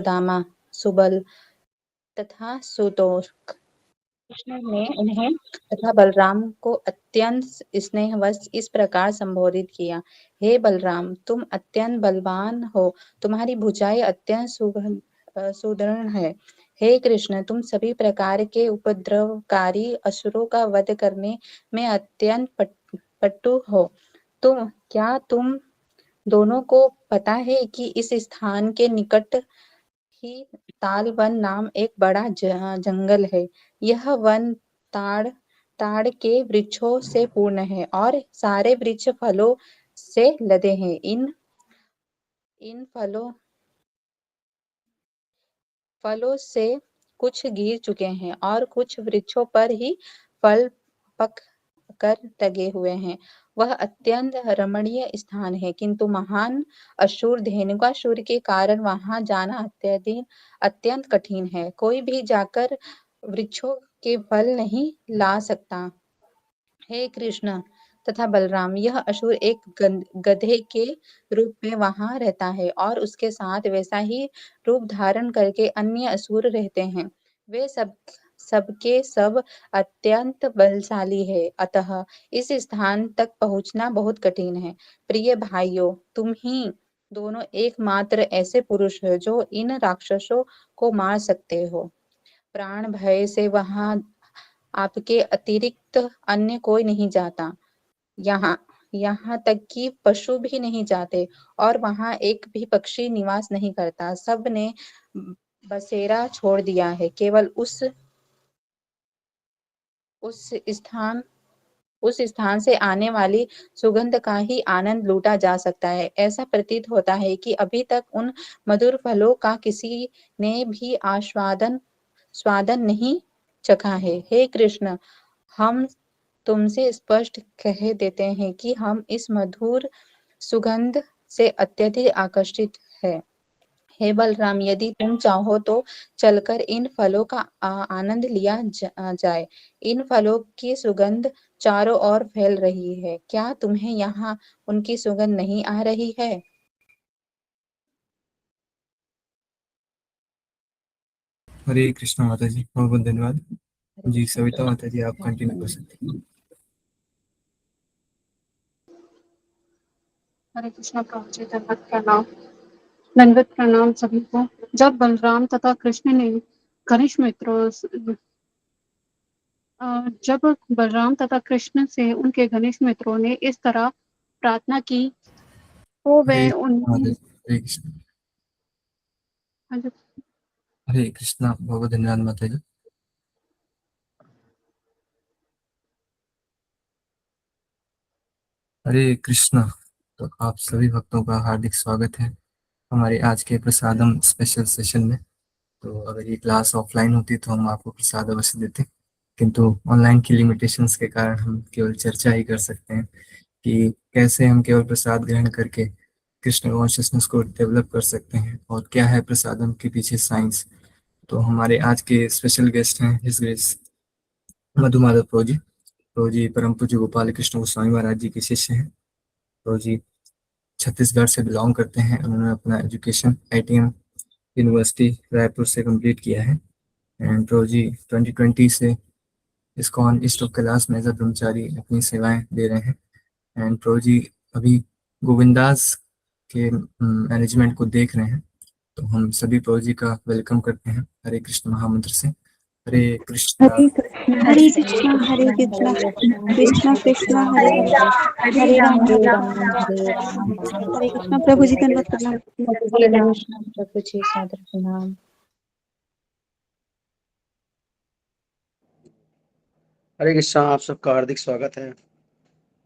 दामा, सुबल तथा सुतोष। कृष्ण ने उन्हें तथा बलराम को अत्यंत स्नेहवश इस प्रकार संबोधित किया। हे बलराम, तुम अत्यंत बलवान हो, तुम्हारी भुजाएं अत्यंत सुदृढ़ है। हे कृष्ण, तुम सभी प्रकार के उपद्रवकारी असुरों का वध करने में अत्यंत पटु हो। क्या तुम दोनों को पता है कि इस स्थान के निकट ही ताल वन नाम एक बड़ा जंगल है। यह वन ताड़ के वृक्षों से पूर्ण है और सारे वृक्ष फलों से लदे हैं। इन फलों से कुछ गिर चुके हैं और कुछ वृक्षों पर ही फल पक कर लगे हुए हैं। वह अत्यंत रमणीय स्थान है, किंतु महान असुर धेनुकासुर के कारण वहां जाना अत्यंत कठिन है। कोई भी जाकर वृक्षों के फल नहीं ला सकता। हे कृष्ण तथा बलराम, यह असुर एक गधे के रूप में वहां रहता है और उसके साथ वैसा ही रूप धारण करके अन्य असुर रहते हैं। वे सबके सब अत्यंत बलशाली है, अतः इस स्थान तक पहुंचना बहुत कठिन है। प्रिय भाइयों, तुम ही दोनों एकमात्र ऐसे पुरुष हो जो इन राक्षसों को मार सकते हो। प्राण भय से वहां आपके अतिरिक्त अन्य कोई नहीं जाता। यहाँ यहाँ तक कि पशु भी नहीं जाते और वहां एक भी पक्षी निवास नहीं करता। सब ने बसेरा छोड़ दिया है। केवल उस स्थान उस स्थान से आने वाली सुगंध का ही आनंद लूटा जा सकता है। ऐसा प्रतीत होता है कि अभी तक उन मधुर फलों का किसी ने भी स्वादन नहीं चखा है। हे कृष्ण, हम तुमसे स्पष्ट कह देते हैं कि हम इस मधुर सुगंध से अत्यधिक आकर्षित है। हे बलराम, यदि तुम चाहो तो चलकर इन फलों का आनंद लिया जाए। इन फलों की सुगंध चारों ओर फैल रही है। क्या तुम्हें यहाँ उनकी सुगंध नहीं आ रही है? हरे कृष्ण माता जी, बहुत बहुत धन्यवाद जी। सविता माता जी, आप कंटिन्यू कर सकते हैं। हरे कृष्ण प्रभु जी, दंडवत प्रणाम सभी को। जब बलराम तथा कृष्ण ने घनिष्ठ मित्रों जब बलराम तथा कृष्ण से उनके घनिष्ठ मित्रों ने इस तरह प्रार्थना की तो वे उन्हें हरे कृष्णा, बहुत धन्यवाद माता जी। हरे कृष्णा। तो आप सभी भक्तों का हार्दिक स्वागत है हमारे आज के प्रसादम स्पेशल सेशन में। तो अगर ये क्लास ऑफलाइन होती तो हम आपको प्रसाद अवश्य देते, किंतु ऑनलाइन की लिमिटेशंस के कारण हम केवल चर्चा ही कर सकते हैं कि कैसे हम केवल प्रसाद ग्रहण करके कृष्ण कॉन्शियसनेस को डेवलप कर सकते हैं और क्या है प्रसादम के पीछे साइंस। तो हमारे आज के स्पेशल गेस्ट हैं हिज ग्रेस मधु माधव प्रो जी। तो जी परम पूज्य गोपाल कृष्ण गोस्वामी महाराज जी के शिष्य हैं। तो जी छत्तीसगढ़ से बिलोंग करते हैं। उन्होंने अपना एजुकेशन ITM यूनिवर्सिटी रायपुर से कंप्लीट किया है। एंड तो जी 2020 से इस्कॉन ईस्ट ऑफ कैलाश में एज अ ब्रह्मचारी अपनी सेवाएं दे रहे हैं। एंड प्रो जी अभी गोविंदास के मैनेजमेंट को देख रहे हैं। तो हम सभी प्रो जी का वेलकम करते हैं हरे कृष्ण महामंत्र से। हरे कृष्णा हरे कृष्णा हरे कृष्णा कृष्णा कृष्णा हरे हरे हरे राम हरे हरे राम राम हरे राम हरे कृष्णा। प्रभु जी धन्यवाद प्रणाम। प्रभु जी सादर प्रणाम। हरे कृष्णा, आप सबका हार्दिक स्वागत है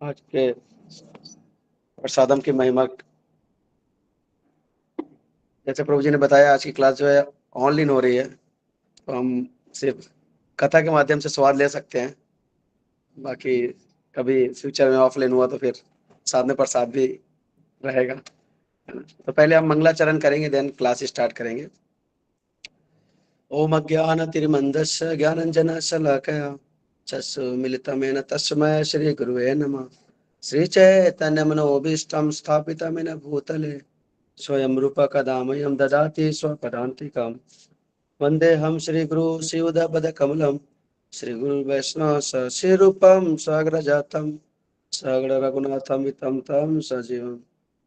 आज के प्रसादम की महिमा। जैसे प्रभु जी ने बताया, आज की क्लास जो है ऑनलाइन हो रही है, तो हम सिर्फ कथा के माध्यम से स्वाद ले सकते हैं। बाकी कभी फ्यूचर में ऑफलाइन हुआ तो फिर साथ में प्रसाद भी रहेगा। तो पहले हम मंगलाचरण करेंगे, देन क्लास स्टार्ट करेंगे। ओम अज्ञानतिमिरन्धस्य ज्ञानाञ्जनशलाकया चक्षुर्मिलितं तस्मै श्रीगुरुवे नमः। श्रीचैतन्यमनोभीष्टं स्थापितं येन भूतले स्वयं रूपकदामयं ददाति स्वपदान्तिकं वन्देऽहं श्रीगुरु श्रीयुतपदकमलं श्रीगुरुवैष्णव सशिरूपं साग्रजातं सगणरघुनाथं वितं तं सजीवं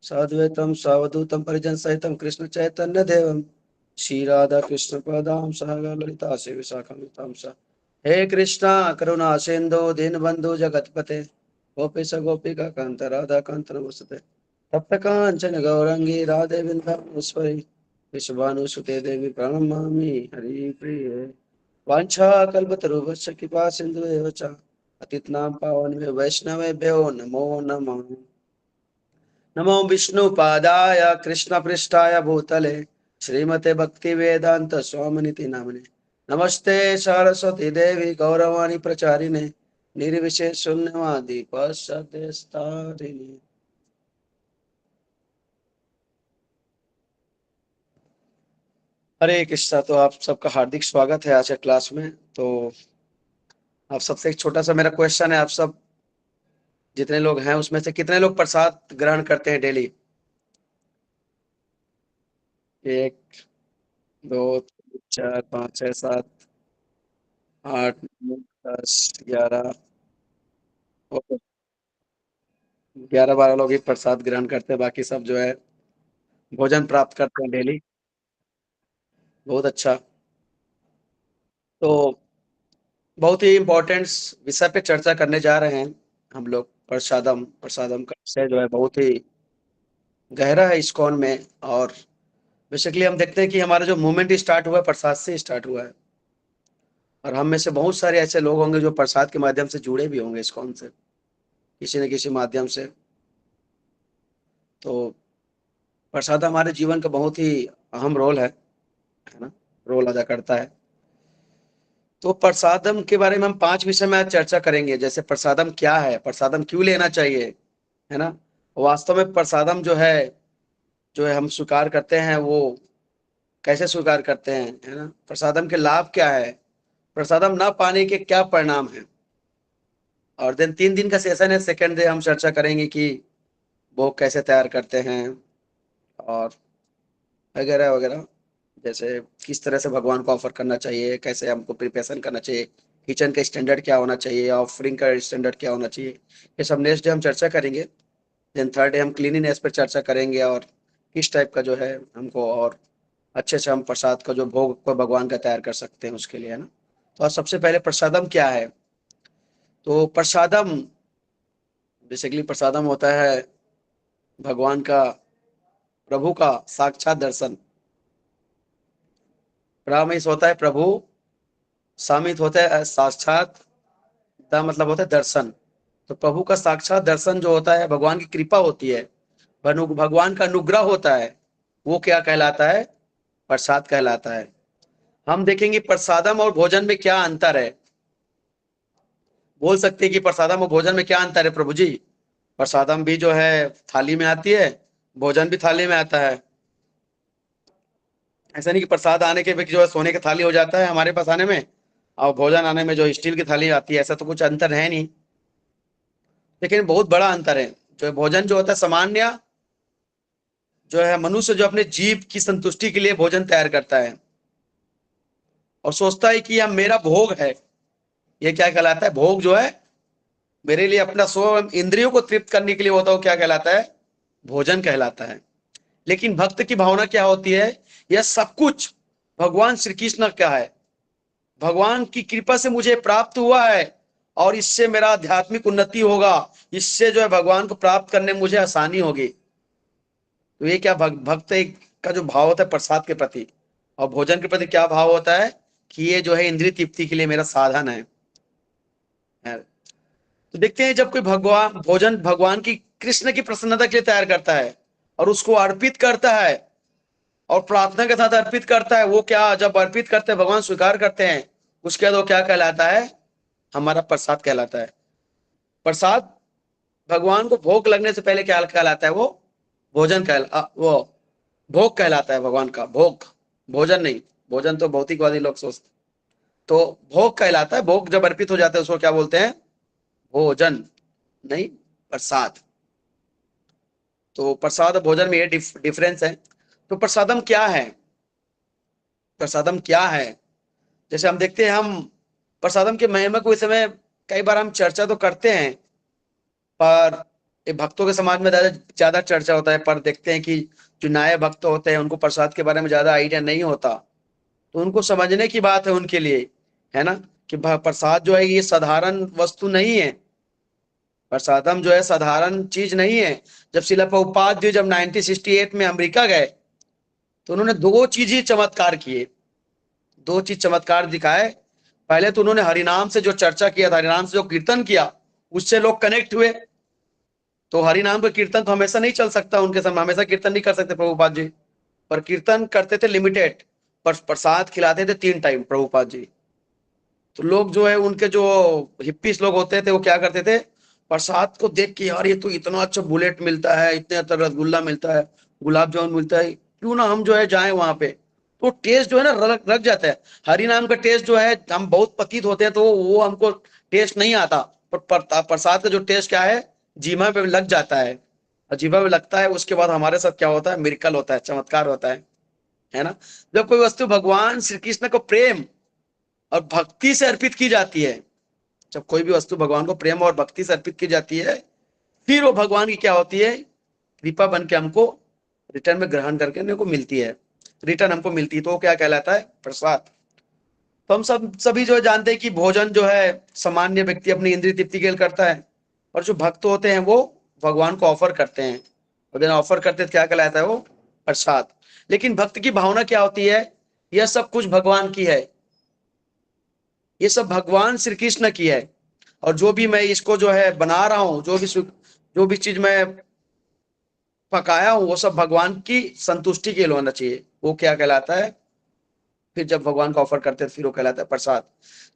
साद्वैतं सावधूतं परिजनसहितं कृष्णचैतन्यदेवं श्रीराधाकृष्णपदां सहगणललिता श्रीविशाखान्वितां स हे कृष्णा करुणा सिन्धु दीनबन्धु जगत्पते गोपेश गोपिका कान्त राधाकान्त नमस्ते तप्त कांचन गौरंगी राधे वृंदावनेश्वरी विश्वानुसुते देवी प्रणमामि हरि प्रिये वाञ्छाकल्पतरुभ्यश्च कृपा सिन्धुभ्यः च पतितनां पावनेभ्यो वैष्णवेभ्यो नमो नमः। नमो विष्णुपादाय कृष्णपृष्ठाय भूतले श्रीमते भक्तिवेदांत स्वामिनिति नामिने नमस्ते सरस्वती देवी गौरवाणी प्रचारिणे निर्विशेष शून्यवादी पश्चादेष्टारिणे। हरे कृष्णा। तो आप सबका हार्दिक स्वागत है आज के क्लास में। तो आप सबसे एक छोटा सा मेरा क्वेश्चन है, आप सब जितने लोग हैं उसमें से कितने लोग प्रसाद ग्रहण करते हैं डेली? 1 2 3 4 5 6 7 8 9 10 11 11-12 लोग ही प्रसाद ग्रहण करते हैं, बाकी सब जो है भोजन प्राप्त करते हैं डेली। बहुत अच्छा। तो बहुत ही इम्पोर्टेंट विषय पे चर्चा करने जा रहे हैं हम लोग। प्रसादम प्रसादम का विषय जो है बहुत ही गहरा है इस्कॉन में, और बेसिकली हम देखते हैं कि हमारा जो मूवमेंट स्टार्ट हुआ है प्रसाद से स्टार्ट हुआ है, और हम में से बहुत सारे ऐसे लोग होंगे जो प्रसाद के माध्यम से जुड़े भी होंगे इस्कॉन से किसी न किसी माध्यम से। तो प्रसाद हमारे जीवन का बहुत ही अहम रोल है ना, रोल अदा करता है। तो प्रसादम के बारे में हम 5 विषय में आज चर्चा करेंगे। जैसे प्रसादम क्या है, प्रसादम क्यों लेना चाहिए, है ना। वास्तव में प्रसादम जो है हम स्वीकार करते हैं वो कैसे स्वीकार करते हैं, है ना। प्रसादम के लाभ क्या है, प्रसादम ना पाने के क्या परिणाम है। और दिन 3 दिन का सेशन है। सेकेंड डे हम चर्चा करेंगे कि भोग कैसे तैयार करते हैं और वगैरह वगैरह, जैसे किस तरह से भगवान को ऑफर करना चाहिए, कैसे हमको प्रिपरेशन करना चाहिए, किचन का स्टैंडर्ड क्या होना चाहिए, ऑफरिंग का स्टैंडर्ड क्या होना चाहिए, ये सब नेक्स्ट डे हम चर्चा करेंगे। देन थर्ड डे हम क्लीनिनेस पर चर्चा करेंगे और किस टाइप का जो है हमको और अच्छे से हम प्रसाद का जो भोग को भगवान का तैयार कर सकते हैं उसके लिए, है ना। तो आज सबसे पहले प्रसादम क्या है। तो प्रसादम बेसिकली प्रसादम होता है भगवान का, प्रभु का साक्षात दर्शन। प्रामिस होता है प्रभु, सामित होता है साक्षात, दा मतलब होता है दर्शन। तो प्रभु का साक्षात दर्शन जो होता है, भगवान की कृपा होती है, भगवान का अनुग्रह होता है, वो क्या कहलाता है, प्रसाद कहलाता है। हम देखेंगे प्रसादम और भोजन में क्या अंतर है। बोल सकते हैं कि प्रसादम और भोजन में क्या अंतर है प्रभु जी। प्रसादम भी जो है थाली में आती है, भोजन भी थाली में आता है। ऐसा नहीं कि प्रसाद आने के जो है सोने की थाली हो जाता है हमारे पास आने में, और भोजन आने में जो स्टील की थाली आती है, ऐसा तो कुछ अंतर है नहीं। लेकिन बहुत बड़ा अंतर है। जो भोजन जो होता है सामान्य जो है मनुष्य जो अपने जीव की संतुष्टि के लिए भोजन तैयार करता है और सोचता है कि यह मेरा भोग है। यह क्या कहलाता है, भोग जो है मेरे लिए अपना स्व इंद्रियों को तृप्त करने के लिए होता है, क्या कहलाता है, भोजन कहलाता है। लेकिन भक्त की भावना क्या होती है, यह सब कुछ भगवान श्री कृष्ण का है, भगवान की कृपा से मुझे प्राप्त हुआ है और इससे मेरा आध्यात्मिक उन्नति होगा, इससे जो है भगवान को प्राप्त करने में मुझे आसानी होगी। तो ये क्या भक्त का जो भाव होता है प्रसाद के प्रति और भोजन के प्रति क्या भाव होता है कि ये जो है इंद्रिय तृप्ति के लिए मेरा साधन है। तो देखते हैं जब कोई भोजन भगवान की कृष्ण की प्रसन्नता के लिए तैयार करता है और उसको अर्पित करता है और प्रार्थना के साथ अर्पित करता है, वो क्या जब अर्पित करते हैं भगवान स्वीकार करते हैं, उसके बाद वो क्या कहलाता है, हमारा प्रसाद कहलाता है। प्रसाद भगवान को भोग लगने से पहले क्या कहलाता है, वो भोजन वो भोग कहलाता है भगवान का, भोग, भोजन नहीं। भोजन तो भौतिकवादी लोग सोचते, तो भोग कहलाता है। भोग जब अर्पित हो जाता है उसको क्या बोलते हैं, भोजन नहीं, प्रसाद। तो प्रसाद और भोजन में ये डिफरेंस है। तो प्रसादम क्या है? प्रसादम क्या है? जैसे हम देखते हैं, हम प्रसादम के महिमा को इस समय कई बार हम चर्चा तो करते हैं, पर ये भक्तों के समाज में ज्यादा चर्चा होता है, पर देखते हैं कि जो नए भक्त होते हैं उनको प्रसाद के बारे में ज्यादा आइडिया नहीं होता। तो उनको समझने की बात है उनके लिए, है ना, कि प्रसाद जो है ये साधारण वस्तु नहीं है। प्रसादम जो है साधारण चीज नहीं है। जब शिला प्रभुपाद जी जब 1968 में अमेरिका गए तो उन्होंने दो चीज ही चमत्कार किए, दो चीज चमत्कार दिखाए। पहले तो उन्होंने हरिनाम से जो चर्चा किया था, हरिनाम से जो कीर्तन किया, उससे लोग कनेक्ट हुए। तो हरिनाम का कीर्तन तो हमेशा नहीं चल सकता, उनके समय हमेशा कीर्तन नहीं कर सकते प्रभुपाद जी, पर कीर्तन करते थे लिमिटेड, पर प्रसाद खिलाते थे 3 टाइम प्रभुपाद जी। तो लोग जो है उनके जो हिप्पीस लोग होते थे वो क्या करते थे, प्रसाद को देख के यार ये तो इतना अच्छा बुलेट मिलता है, इतने अच्छा रसगुल्ला मिलता है, गुलाब जामुन मिलता है, क्यों ना हम जो है जाएं वहां पे। तो टेस्ट जो है ना रख जाता है। हरि नाम का टेस्ट जो है, हम बहुत पतित होते हैं तो वो हमको टेस्ट नहीं आता, पर प्रसाद का जो टेस्ट क्या है, जीवा पे लग जाता है। और जीवा पे लगता है, उसके बाद हमारे साथ क्या होता है, मिरेकल होता है, चमत्कार होता है ना। जब कोई वस्तु भगवान श्री कृष्ण को प्रेम और भक्ति से अर्पित की जाती है, जब कोई भी वस्तु भगवान को प्रेम और भक्ति से अर्पित की जाती है, फिर वो भगवान की क्या होती है, कृपा बन के हमको रिटर्न में ग्रहण करके को मिलती है, रिटर्न हमको मिलती है। तो वो क्या कहलाता है, प्रसाद। तो हम सभी जो जानते हैं कि भोजन जो है सामान्य व्यक्ति अपनी इंद्रिय तृप्ति के लिए करता है, और जो भक्त होते हैं वो भगवान को ऑफर करते हैं, और जब ऑफर करते हैं तो क्या कहलाता है, वो प्रसाद। लेकिन भक्त की भावना क्या होती है, यह सब कुछ भगवान की है, ये सब भगवान श्री कृष्ण की है, और जो भी मैं इसको जो है बना रहा हूं, जो भी चीज मैं पकाया हूं, वो सब भगवान की संतुष्टि के लिए होना चाहिए। वो क्या कहलाता है, फिर जब भगवान का ऑफर करते हैं फिर वो कहलाता है प्रसाद।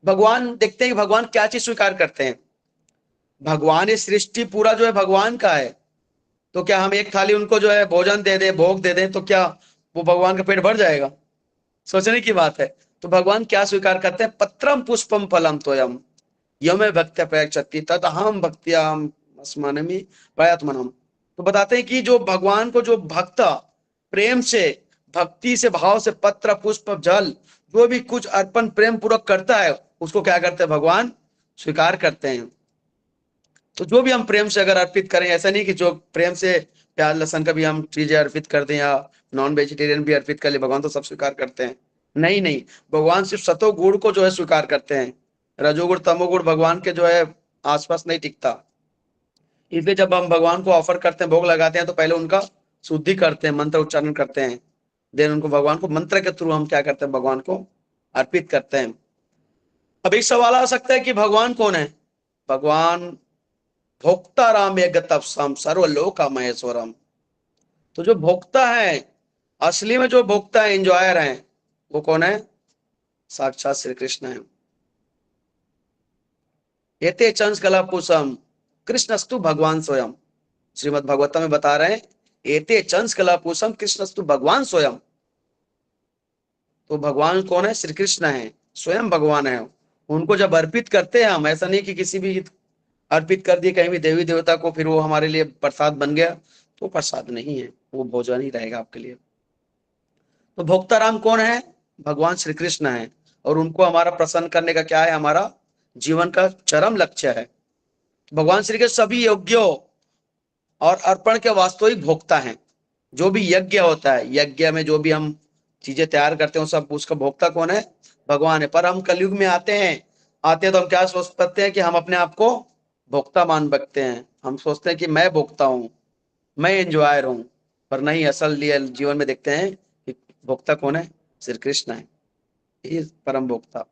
भगवान देखते हैं कि भगवान क्या चीज स्वीकार करते हैं। भगवान ये सृष्टि पूरा जो है भगवान का है, तो क्या हम एक थाली उनको जो है भोजन दे दें, भोग दे दें, तो क्या वो भगवान का पेट भर जाएगा? सोचने की बात है। तो भगवान क्या स्वीकार करते हैं, पत्रम पुष्पम फलम तोयम यमे भक्त्या प्रयच्छति तद अहम भक्त्याम अस्मानमि प्रयत्मनम। तो बताते हैं कि जो भगवान को जो भक्त प्रेम से, भक्ति से, भाव से पत्र पुष्प जल जो भी कुछ अर्पण प्रेम पूर्वक करता है, उसको क्या करते हैं, भगवान स्वीकार करते हैं। तो जो भी हम प्रेम से अगर अर्पित करें, ऐसा नहीं कि जो प्रेम से प्याज लहसन का भी हम चीजें अर्पित कर दें या नॉन वेजिटेरियन भी अर्पित कर ले, भगवान तो सब स्वीकार करते हैं। नहीं नहीं, भगवान सिर्फ सतो गुण को जो है स्वीकार करते हैं, रजोगुण तमोगुण भगवान के जो है आसपास नहीं टिकता। इसलिए जब हम भगवान को ऑफर करते हैं, भोग लगाते हैं, तो पहले उनका शुद्धि करते हैं, मंत्र उच्चारण करते हैं, देन उनको भगवान को मंत्र के थ्रू हम क्या करते हैं, भगवान को अर्पित करते हैं। अब एक सवाल आ सकता है कि भगवान कौन है? भगवान भोक्ता राम यज्ञ तपसम सर्वलोक महेश्वरम। तो जो भोक्ता है, असली में जो भोक्ता है, एंजॉयर है, वो कौन है? साक्षात श्री कृष्ण है। एते चंस कलापुषम कृष्णस्तु भगवान स्वयं। श्रीमद् भागवतम में बता रहे हैं, एते चंस कलापुषम कृष्णस्तु भगवान स्वयं। तो भगवान कौन है? श्री कृष्ण है, स्वयं भगवान है। उनको जब अर्पित करते हैं हम, ऐसा नहीं कि किसी भी अर्पित कर दिए कहीं भी देवी देवता को, फिर वो हमारे लिए प्रसाद बन गया, तो प्रसाद नहीं है, वो भोजन ही रहेगा आपके लिए। तो भोक्ताराम कौन है? भगवान श्री कृष्ण है, और उनको हमारा प्रसन्न करने का क्या है, हमारा जीवन का चरम लक्ष्य है। भगवान श्री कृष्ण सभी योग्यों और अर्पण के वास्तविक भोक्ता हैं। जो भी यज्ञ होता है, यज्ञ में जो भी हम चीजें तैयार करते हैं, सब उसका भोक्ता कौन है? भगवान है। पर हम कलयुग में आते हैं तो हम क्या सोच सकते हैं कि हम अपने आप को भोक्ता मान बैठते हैं। हम सोचते हैं कि मैं भोक्ता हूं, मैं एंजॉयर हूं, पर नहीं, असल जीवन में देखते हैं कि भोक्ता कौन है? श्री कृष्ण है, ये परम भोक्ता।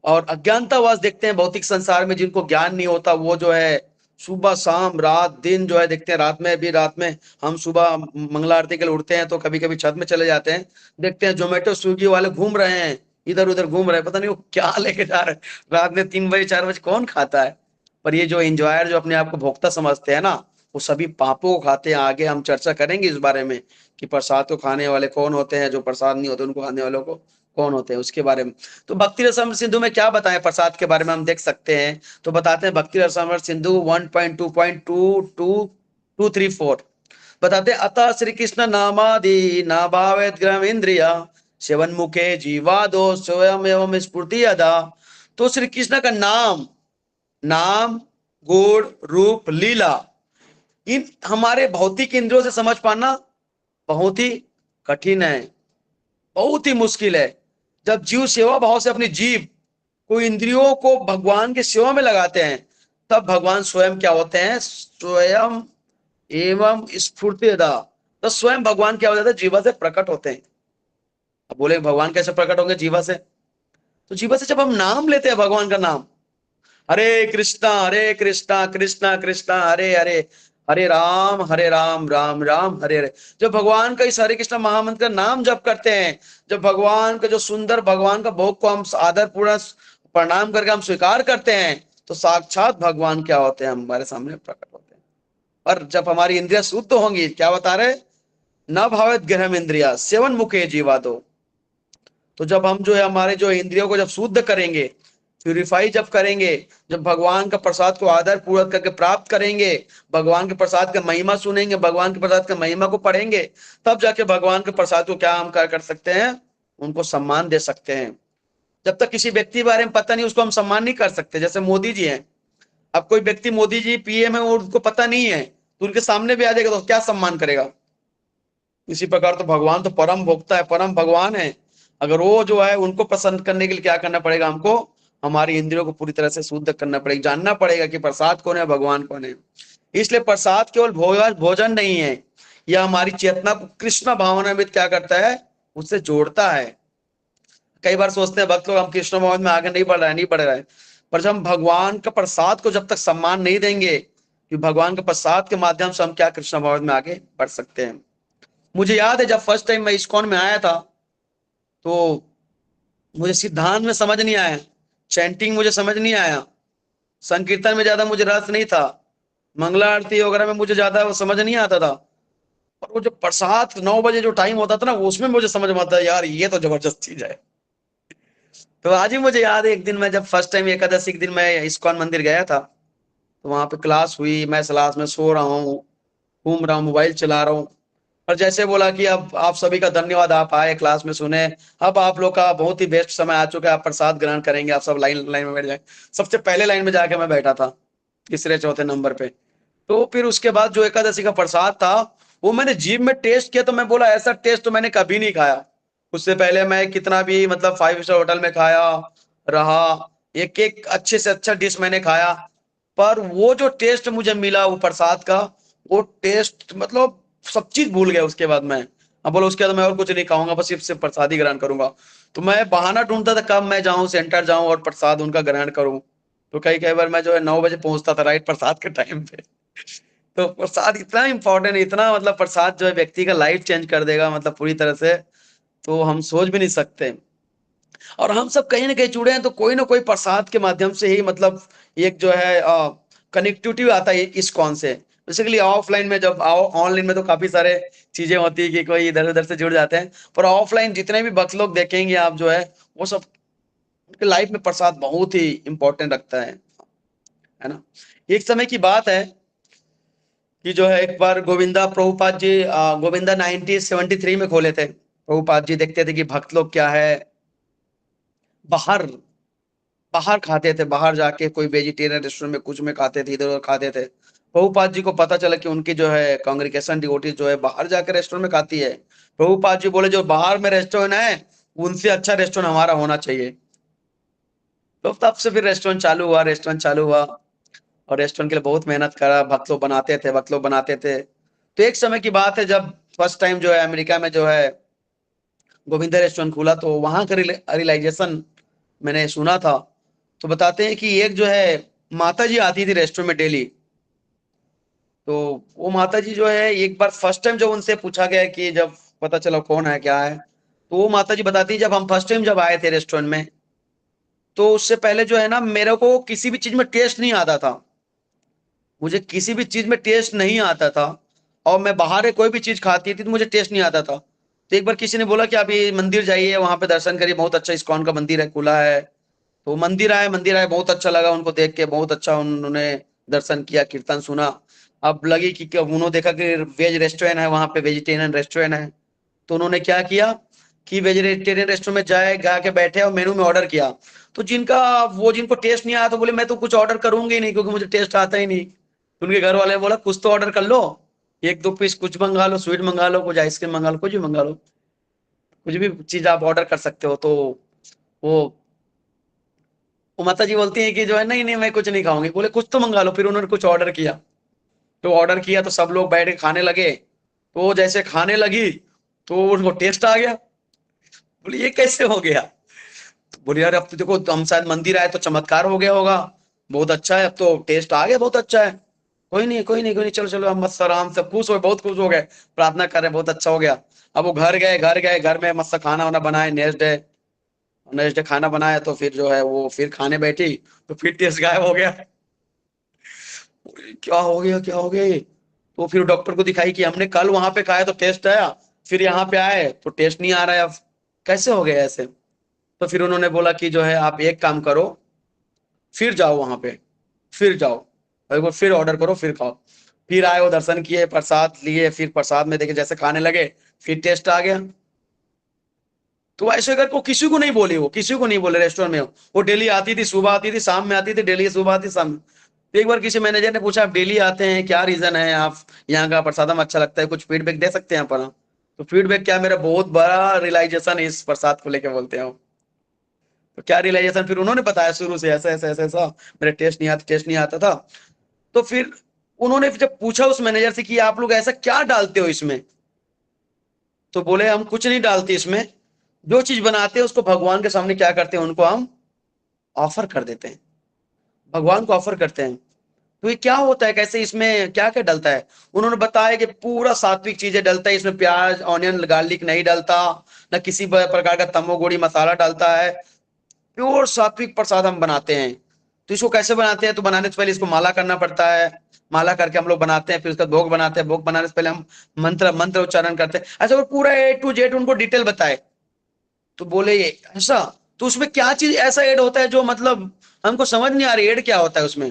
और अज्ञानतावास देखते हैं भौतिक संसार में, जिनको ज्ञान नहीं होता, वो जो है सुबह शाम रात दिन जो है देखते हैं। रात में हम सुबह मंगला आरती के लिए उठते हैं तो कभी कभी छत में चले जाते हैं, देखते हैं जोमेटो स्विगी वाले घूम रहे हैं, इधर उधर घूम रहे हैं, पता नहीं वो क्या लेके जा रहे हैं। रात में 3 बजे 4 बजे कौन खाता है? पर ये जो एंजॉयर, जो अपने आप को भोक्ता समझते हैं ना, वो सभी पापों को खाते हैं। आगे हम चर्चा करेंगे इस बारे में कि प्रसाद को खाने वाले कौन होते हैं, जो प्रसाद नहीं होते उनको खाने वालों को कौन होते हैं, उसके बारे में। तो भक्ति रसामृत सिंधु में क्या बताएं प्रसाद के बारे में हम देख सकते हैं। तो बताते हैं भक्ति रसामृत सिंधु 1.2.22 2, 3, 4 बताते, अतः श्री कृष्ण नामादि न भावेत ग्रह इंद्रिया सेवन मुखे जीवादो स्वयं एवं स्फूर्ति अदा। तो श्री कृष्ण का नाम गुण रूप लीला इन हमारे भौतिक इंद्रियों से समझ पाना बहुत ही कठिन है, बहुत ही मुश्किल है। जब जीव सेवा भाव से अपनी जीव को इंद्रियों को भगवान की सेवा में लगाते हैं, तब भगवान स्वयं क्या होते हैं, स्वयं एवं स्फूर्तिदा। तो स्वयं भगवान क्या हो जाता है, जीवा से प्रकट होते हैं। अब बोले भगवान कैसे प्रकट होंगे जीवा से? तो जीवा से जब हम नाम लेते हैं भगवान का नाम, हरे कृष्णा कृष्णा कृष्णा हरे हरे, हरे राम राम राम हरे हरे। जब भगवान का इस हरे कृष्णा महामंत्र का नाम जप करते हैं, जब भगवान का जो सुंदर भगवान का भोग को हम आदर पूर्ण प्रणाम करके हम स्वीकार करते हैं, तो साक्षात भगवान क्या होते हैं, हमारे सामने प्रकट होते हैं। और जब हमारी इंद्रिया शुद्ध होंगी, क्या बता रहे, न भावेत गृहम इंद्रिया सेवन मुखे जीवा दो। तो जब हम जो है हमारे जो इंद्रियों को जब शुद्ध करेंगे, प्यूरिफाई जब करेंगे, जब भगवान का प्रसाद को आदर पूर्वक करके प्राप्त करेंगे, भगवान के प्रसाद का महिमा सुनेंगे, भगवान के प्रसाद का महिमा को पढ़ेंगे, तब जाके भगवान के प्रसाद को क्या हम कर सकते हैं, उनको सम्मान दे सकते हैं। जब तक किसी व्यक्ति के बारे में पता नहीं, उसको हम सम्मान नहीं कर सकते। जैसे मोदी जी हैं, अब कोई व्यक्ति मोदी जी पीएम है और उनको पता नहीं है, तो उनके सामने भी आ जाएगा तो क्या सम्मान करेगा? इसी प्रकार तो भगवान तो परम भोक्ता है, परम भगवान है। अगर वो जो है उनको पसंद करने के लिए क्या करना पड़ेगा, हमको हमारी इंद्रियों को पूरी तरह से शुद्ध करना पड़ेगा, जानना पड़ेगा कि प्रसाद कौन है, भगवान कौन है। इसलिए प्रसाद केवल भोजन नहीं है, यह हमारी चेतना को कृष्ण भावना में क्या करता है, उससे जोड़ता है। कई बार सोचते हैं भक्त लोग हम कृष्ण भावना में आगे नहीं बढ़ रहा है, पर जब हम भगवान का प्रसाद को जब तक सम्मान नहीं देंगे, कि भगवान के प्रसाद के माध्यम से हम क्या कृष्ण भावना में आगे बढ़ सकते हैं। मुझे याद है जब फर्स्ट टाइम मैं इस्कॉन में आया था, तो मुझे सिद्धांत में समझ नहीं आया, चैंटिंग मुझे समझ नहीं आया, संकीर्तन में ज्यादा मुझे रस नहीं था, मंगला आरती वगैरह में मुझे ज्यादा वो समझ नहीं आता था। और वो जो प्रसाद 9 बजे जो टाइम होता था ना, उसमें मुझे समझ में आता है, यार ये तो जबरदस्त चीज है। तो आज ही मुझे याद है, एक दिन मैं जब फर्स्ट टाइम एकादशी के दिन मैं इस्कॉन मंदिर गया था, तो वहां पे क्लास हुई, मैं क्लास में सो रहा हूँ, घूम रहा हूँ, मोबाइल चला रहा हूँ, और जैसे बोला कि अब आप सभी का धन्यवाद, आप आए क्लास में सुने, अब आप लोग का बहुत ही बेस्ट समय आ चुका है, आप प्रसाद ग्रहण करेंगे, आप सब लाइन में बैठ जाए। सबसे पहले लाइन में जाके मैं बैठा था, तीसरे चौथे नंबर पे। तो फिर उसके बाद जो एकादशी का प्रसाद था, वो मैंने जीभ में टेस्ट किया, तो मैं बोला ऐसा टेस्ट तो मैंने कभी नहीं खाया। उससे पहले मैं कितना भी मतलब 5 स्टार होटल में खाया रहा, एक एक अच्छे से अच्छा डिश मैंने खाया, पर वो जो टेस्ट मुझे मिला वो प्रसाद का, वो टेस्ट मतलब सब चीज भूल गया उसके बाद मैं। अब बोलो उसके बाद मैं और कुछ नहीं खाऊंगा, बस सिर्फ प्रसाद ही ग्रहण करूंगा। तो मैं बहाना ढूंढता था कब मैं जाऊं, सेंटर जाऊं और प्रसाद उनका ग्रहण करूं। तो कई बार मैं जो है 9 बजे पहुंचता था राइट प्रसाद के टाइम पे। तो प्रसाद इतना इंपॉर्टेंट, इतना मतलब प्रसाद जो है व्यक्ति का लाइफ चेंज कर देगा, मतलब पूरी तरह से, तो हम सोच भी नहीं सकते। और हम सब कहीं ना कहीं जुड़े हैं, तो कोई ना कोई प्रसाद के माध्यम से ही मतलब एक जो है कनेक्टिविटी आता है इस्कॉन से। बेसिकली ऑफलाइन में जब आओ, ऑनलाइन में तो काफी सारे चीजें होती है कि कोई इधर उधर से जुड़ जाते हैं, पर ऑफलाइन जितने भी भक्त लोग देखेंगे आप जो है, वो सब उनके लाइफ में प्रसाद बहुत ही इंपॉर्टेंट रखता है ना। एक समय की बात है कि जो है एक बार गोविंदा प्रभुपाद जी, गोविंदा 1973 में खोले थे। प्रभुपाद जी देखते थे कि भक्त लोग क्या है, बाहर बाहर खाते थे, बाहर जाके कोई वेजिटेरियन रेस्टोरेंट में कुछ में खाते थे, इधर उधर खाते थे। प्रभुपाद जी को पता चला कि उनकी जो है कांग्रेगेशन डिवोटीज जो है बाहर जाकर रेस्टोरेंट में खाती है। प्रभुपाद जी बोले जो बाहर में रेस्टोरेंट है, उनसे अच्छा रेस्टोरेंट हमारा होना चाहिए। तो तब से फिर रेस्टोरेंट चालू हुआ, और रेस्टोरेंट के लिए बहुत मेहनत करा, भक्त लोग बनाते थे। तो एक समय की बात है जब फर्स्ट टाइम जो है अमेरिका में जो है गोविंदा रेस्टोरेंट खुला, तो वहां का रियलाइजेशन मैंने सुना था। तो बताते हैं कि एक जो है माता जी आती थी रेस्टोरेंट में डेली। तो वो माता जी जो है एक बार फर्स्ट टाइम जब उनसे पूछा गया कि जब पता चला कौन है क्या है, तो वो माता जी बताती है जब हम फर्स्ट टाइम जब आए थे रेस्टोरेंट में, तो उससे पहले जो है ना मेरे को किसी भी चीज में टेस्ट नहीं आता था, मुझे किसी भी चीज में टेस्ट नहीं आता था। और मैं बाहर कोई भी चीज खाती थी तो मुझे टेस्ट नहीं आता था। तो एक बार किसी ने बोला कि आप ये मंदिर जाइए, वहां पे दर्शन करिए, बहुत अच्छा इस्कॉन का मंदिर है, खुला है। तो मंदिर आए, बहुत अच्छा लगा उनको देख के, बहुत अच्छा उन्होंने दर्शन किया, कीर्तन सुना। अब लगी कि उन्होंने देखा कि वेज रेस्टोरेंट है, वहां पे वेजिटेरियन रेस्टोरेंट है, तो उन्होंने क्या किया कि वेजिटेरियन रेस्टोरेंट में जाके बैठे और मेनू में ऑर्डर किया। तो जिनको टेस्ट नहीं आया तो बोले मैं तो कुछ ऑर्डर करूंगी नहीं क्योंकि मुझे टेस्ट आता ही नहीं। तो उनके घर वाले बोला कुछ तो ऑर्डर कर लो, 1-2 पीस कुछ मंगा लो, स्वीट मंगा लो, कुछ आइसक्रीम मंगा लो, कुछ भी मंगा लो, कुछ भी चीज आप ऑर्डर कर सकते हो। तो वो वो माता जी बोलती है कि जो है नहीं नहीं मैं कुछ नहीं खाऊंगी। बोले कुछ तो मंगा लो। फिर उन्होंने कुछ ऑर्डर किया, तो ऑर्डर किया तो सब लोग बैठ के खाने लगे। तो वो जैसे खाने लगी तो उनको टेस्ट आ गया। बोले ये कैसे हो गया? तो बोले यार अब तो देखो हम शायद मंदिर आए तो चमत्कार हो गया होगा, बहुत अच्छा है, अब तो टेस्ट आ गया, बहुत अच्छा है। कोई नहीं कोई नहीं कोई नहीं, चलो चलो हम मस्त आराम से खुश हो, बहुत खुश हो गए, प्रार्थना कर रहे हैं, बहुत अच्छा हो गया। अब वो घर में मस्त खाना वाना बनाए। नेक्स्ट डे खाना बनाया तो फिर जो है वो फिर खाने बैठी तो फिर टेस्ट गायब हो गया। क्या हो गया क्या हो गया ये? तो फिर डॉक्टर को दिखाई कि हमने कल वहां पे खाया तो टेस्ट आया, फिर यहाँ पे आए तो टेस्ट नहीं आ रहा है, अब कैसे हो गया ऐसे? तो फिर उन्होंने बोला कि जो है आप एक काम करो, फिर जाओ वहां पे, फिर जाओ और एक बार फिर ऑर्डर करो, फिर खाओ। फिर आए, वो दर्शन किए, प्रसाद लिए, फिर प्रसाद में देखे जैसे खाने लगे, फिर टेस्ट आ गया। तो ऐसे करके वो किसी को नहीं बोली, वो किसी को नहीं बोले रेस्टोरेंट में। वो डेली आती थी, सुबह आती थी, शाम में आती थी, डेली सुबह आती शाम में। तो एक बार किसी मैनेजर ने पूछा आप डेली आते हैं, क्या रीजन है, आप यहाँ का प्रसाद हमें अच्छा लगता है, कुछ फीडबैक दे सकते हैं पर? तो फीडबैक क्या, मेरा बहुत बड़ा रियलाइजेशन है इस प्रसाद को लेके, बोलते हैं वो। तो क्या रियलाइजेशन, फिर उन्होंने बताया शुरू से ऐसा ऐसा ऐसा ऐसा, मेरा टेस्ट नहीं आता था। तो फिर उन्होंने जब पूछा उस मैनेजर से कि आप लोग ऐसा क्या डालते हो इसमें, तो बोले हम कुछ नहीं डालते इसमें, जो चीज बनाते हैं उसको भगवान के सामने क्या करते हैं, उनको हम ऑफर कर देते हैं, भगवान को ऑफर करते हैं। तो ये क्या होता है, कैसे, इसमें क्या क्या डलता है? उन्होंने बताया कि पूरा सात्विक चीजें डलता है इसमें, प्याज ऑनियन गार्लिक नहीं डलता, न किसी प्रकार का तमोगुणी मसाला डलता है, प्योर सात्विक प्रसाद हम बनाते हैं। तो इसको कैसे बनाते हैं, तो बनाने से पहले इसको माला करना पड़ता है, माला करके हम लोग बनाते हैं, फिर उसका भोग बनाते हैं, भोग बनाने से पहले हम मंत्र उच्चारण करते हैं। ऐसा वो पूरा A to Z उनको डिटेल बताए। तो बोले ये ऐसा, तो उसमें क्या चीज ऐसा ऐड होता है जो मतलब हमको समझ नहीं आ रही, ऐड क्या होता है उसमें?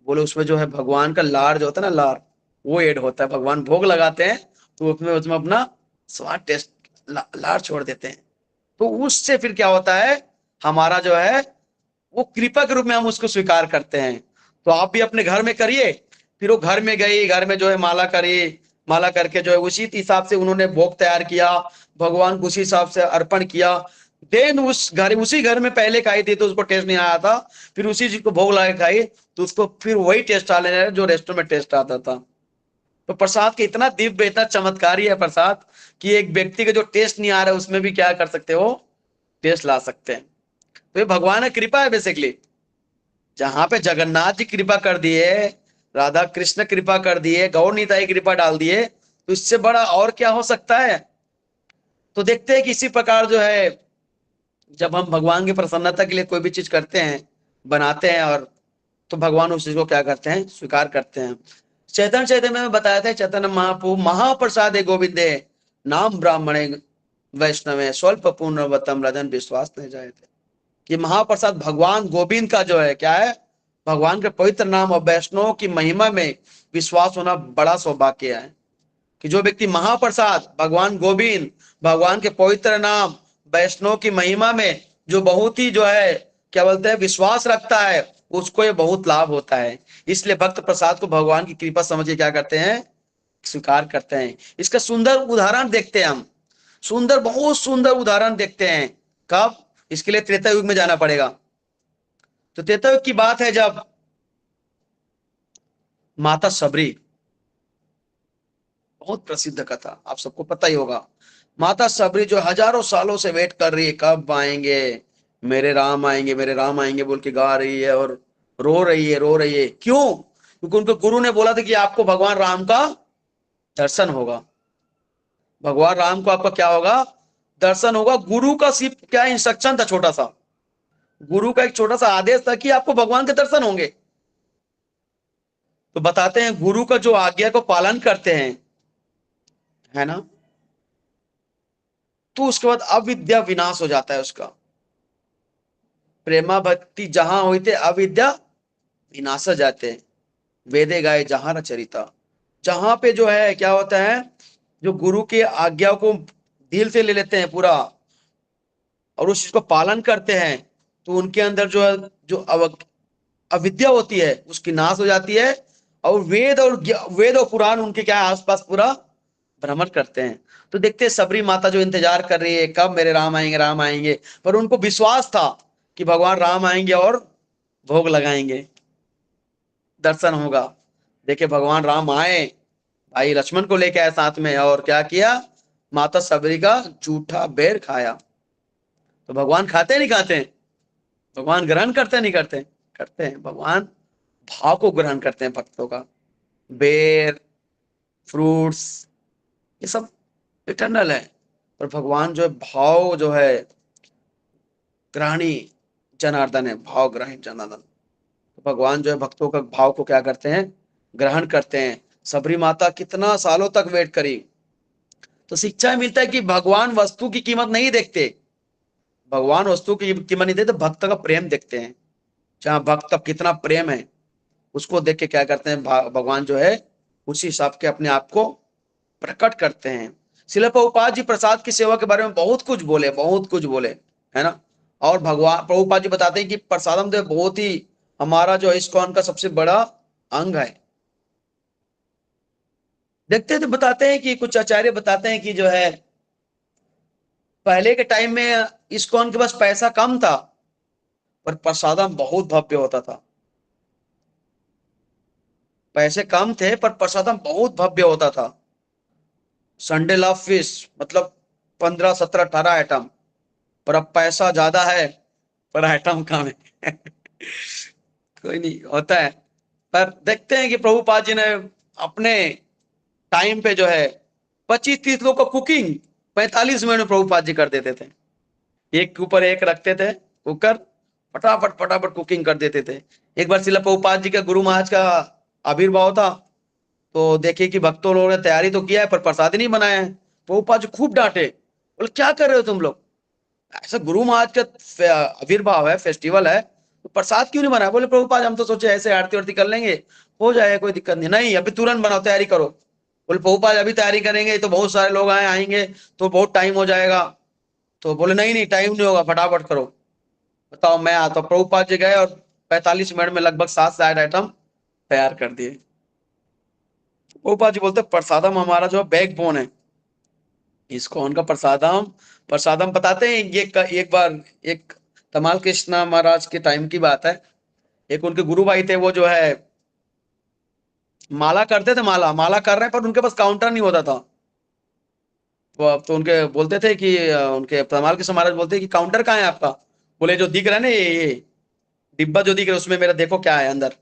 बोले उसमें जो है भगवान का लार जो होता है ना, लार, वो ऐड होता है। भगवान भोग लगाते हैं तो उसमें उसमें अपना स्वाद टेस्ट लार छोड़ देते हैं। तो उससे फिर क्या होता है, हमारा जो है वो कृपा के रूप में हम उसको स्वीकार करते हैं। तो आप भी अपने घर में करिए। फिर वो घर में गई, घर में जो है माला करी, माला करके जो है उसी हिसाब से उन्होंने भोग तैयार किया, भगवान को उसी हिसाब से अर्पण किया। देन उसी घर में पहले खाई थी तो उसको टेस्ट नहीं आया था, फिर उसी चीज को भोग लगा खाई तो उसको फिर वही टेस्ट आ लेने जो रेस्टोरेंट में टेस्ट आता था। तो प्रसाद के इतना दिव्य, इतना चमत्कारी है प्रसाद कि एक व्यक्ति का जो टेस्ट नहीं आ रहा है उसमें भी क्या कर सकते हो, टेस्ट ला सकते हैं। तो ये भगवान की कृपा है बेसिकली। जहां पे जगन्नाथ जी कृपा कर दिए, राधा कृष्ण कृपा कर दिए, गौर निताई कृपा डाल दिए, तो इससे बड़ा और क्या हो सकता है? तो देखते हैं कि इसी प्रकार जो है जब हम भगवान की प्रसन्नता के लिए कोई भी चीज करते हैं, बनाते हैं, और तो भगवान उस चीज को क्या करते हैं, स्वीकार करते हैं। चैतन्य चैतन्य में बताया था, चैतन्य महाप्रभु महाप्रसाद गोविंदे नाम ब्राह्मणे वैष्णवे स्वल्प पूर्णवतम रजन विश्वास नहीं जाए थे। कि महाप्रसाद भगवान गोविंद का जो है क्या है, भगवान के पवित्र नाम और वैष्णव की महिमा में विश्वास होना बड़ा सौभाग्य है। कि जो व्यक्ति महाप्रसाद भगवान गोविंद, भगवान के पवित्र नाम, वैष्णव की महिमा में जो बहुत ही जो है क्या बोलते हैं विश्वास रखता है, उसको ये बहुत लाभ होता है। इसलिए भक्त प्रसाद को भगवान की कृपा समझ के क्या करते हैं, स्वीकार करते हैं। इसका सुंदर उदाहरण देखते हैं हम, बहुत सुंदर उदाहरण देखते हैं। कब? इसके लिए त्रेता युग में जाना पड़ेगा। तो त्रेता युग की बात है जब माता सबरी, बहुत प्रसिद्ध कथा, आप सबको पता ही होगा। माता सबरी जो हजारों सालों से वेट कर रही है, कब आएंगे मेरे राम, आएंगे मेरे राम आएंगे बोल के गा रही है और रो रही है। क्यों? क्योंकि उनको गुरु ने बोला था कि आपको भगवान राम का दर्शन होगा, भगवान राम को आपका क्या होगा, दर्शन होगा। गुरु का सिर्फ क्या इंस्ट्रक्शन था, छोटा सा, गुरु का एक छोटा सा आदेश था कि आपको भगवान के दर्शन होंगे। तो बताते हैं गुरु का जो आज्ञा को पालन करते हैं, है ना, तो उसके बाद अविद्या विनाश हो जाता है उसका। प्रेमा भक्ति जहां हुई थे अविद्या विनाश हो जाते हैं। वेदे गाए जहां रचरिता। जहां पे जो है क्या होता है, जो गुरु की आज्ञा को दिल से ले लेते हैं पूरा और उस चीज को पालन करते हैं, तो उनके अंदर जो है जो अविद्या होती है उसकी नाश हो जाती है। और वेद और पुराण उनके क्या है, आसपास पूरा भ्रमण करते हैं। तो देखते हैं सबरी माता जो इंतजार कर रही है कब मेरे राम आएंगे राम आएंगे, पर उनको विश्वास था कि भगवान राम आएंगे और भोग लगाएंगे, दर्शन होगा। देखिए भगवान राम आए, भाई लक्ष्मण को लेके आए साथ में, और क्या किया, माता सबरी का जूठा बेर खाया। तो भगवान खाते नहीं खाते हैं, भगवान ग्रहण करते नहीं करते, करते हैं। भगवान भाव को ग्रहण करते हैं भक्तों का। बेर, फ्रूट्स, ये सब इटर्नल है, पर भगवान जो है भाव जो है ग्रहणी जनार्दन है, भाव ग्रहणी जनार्दन। तो भगवान जो है भक्तों का भाव को क्या करते हैं, ग्रहण करते हैं। सबरी माता कितना सालों तक वेट करी। तो शिक्षा मिलता है कि भगवान वस्तु की कीमत नहीं देखते, भगवान वस्तु की कीमत नहीं देखते, भक्त का प्रेम देखते हैं। जहाँ भक्त का कितना प्रेम है उसको देख के क्या करते हैं, भगवान जो है उसी हिसाब के अपने आप को प्रकट करते हैं। श्रील प्रभुपाद जी प्रसाद की सेवा के बारे में बहुत कुछ बोले, बहुत कुछ बोले, है ना। और भगवान प्रभुपाद जी बताते हैं कि प्रसादम देव बहुत ही हमारा जो इस्कॉन का सबसे बड़ा अंग है। देखते हैं तो बताते हैं कि कुछ आचार्य बताते हैं कि जो है पहले के टाइम में इस्कॉन के पास पैसा कम था, पर प्रसादम बहुत भव्य होता था। पैसे कम थे पर प्रसादम बहुत भव्य होता था। संडे लव फिश मतलब 15, 17, 18 आइटम, पर अब पैसा ज्यादा है पर आइटम कम है। कोई नहीं, होता है। पर देखते हैं कि प्रभुपाद जी ने अपने टाइम पे जो है 25-30 लोग को कुकिंग 45 मिनट में प्रभुपाद जी कर देते थे। एक के ऊपर एक रखते थे कुकर, फटाफट फटाफट कुकिंग कर देते थे। एक बार श्रील प्रभुपाद जी का गुरु महाराज का आविर्भाव था, तो देखिए कि भक्तों लोगों ने तैयारी तो किया है पर प्रसाद ही नहीं बनाया है। प्रभुपाद जी खूब डांटे, बोले क्या कर रहे हो तुम लोग, ऐसा गुरु महाराज का आविर्भाव है, फेस्टिवल है, तो प्रसाद क्यों नहीं बनाया। बोले प्रभुपाद हम तो सोचे ऐसे आरती वारती कर लेंगे, हो जाएगा, कोई दिक्कत नहीं। नहीं अभी तुरंत बनाओ, तैयारी करो। बोले प्रभुपाद अभी तैयारी करेंगे तो बहुत सारे लोग आएंगे तो बहुत टाइम हो जाएगा। तो बोले नहीं नहीं टाइम नहीं होगा, फटाफट करो। बताओ मैं आता हूँ। प्रभुपाद जी गए और 45 मिनट में लगभग 7 से 8 आइटम तैयार कर दिए। प्रभुपाद जी बोलते प्रसादम हमारा जो बैक बोन है, इस्कॉन का प्रसादम। प्रसादम बताते हैं ये एक बार एक तमाल कृष्णा महाराज के टाइम की बात है। एक उनके गुरु भाई थे, वो जो है माला करते थे, माला माला कर रहे हैं पर उनके पास काउंटर नहीं होता था। तो उनके बोलते थे कि उनके तमाल कृष्ण महाराज बोलते हैं कि काउंटर कहाँ है आपका। बोले जो दिख रहा है ना ये डिब्बा जो दिख रहा है उसमें मेरा देखो क्या है अंदर।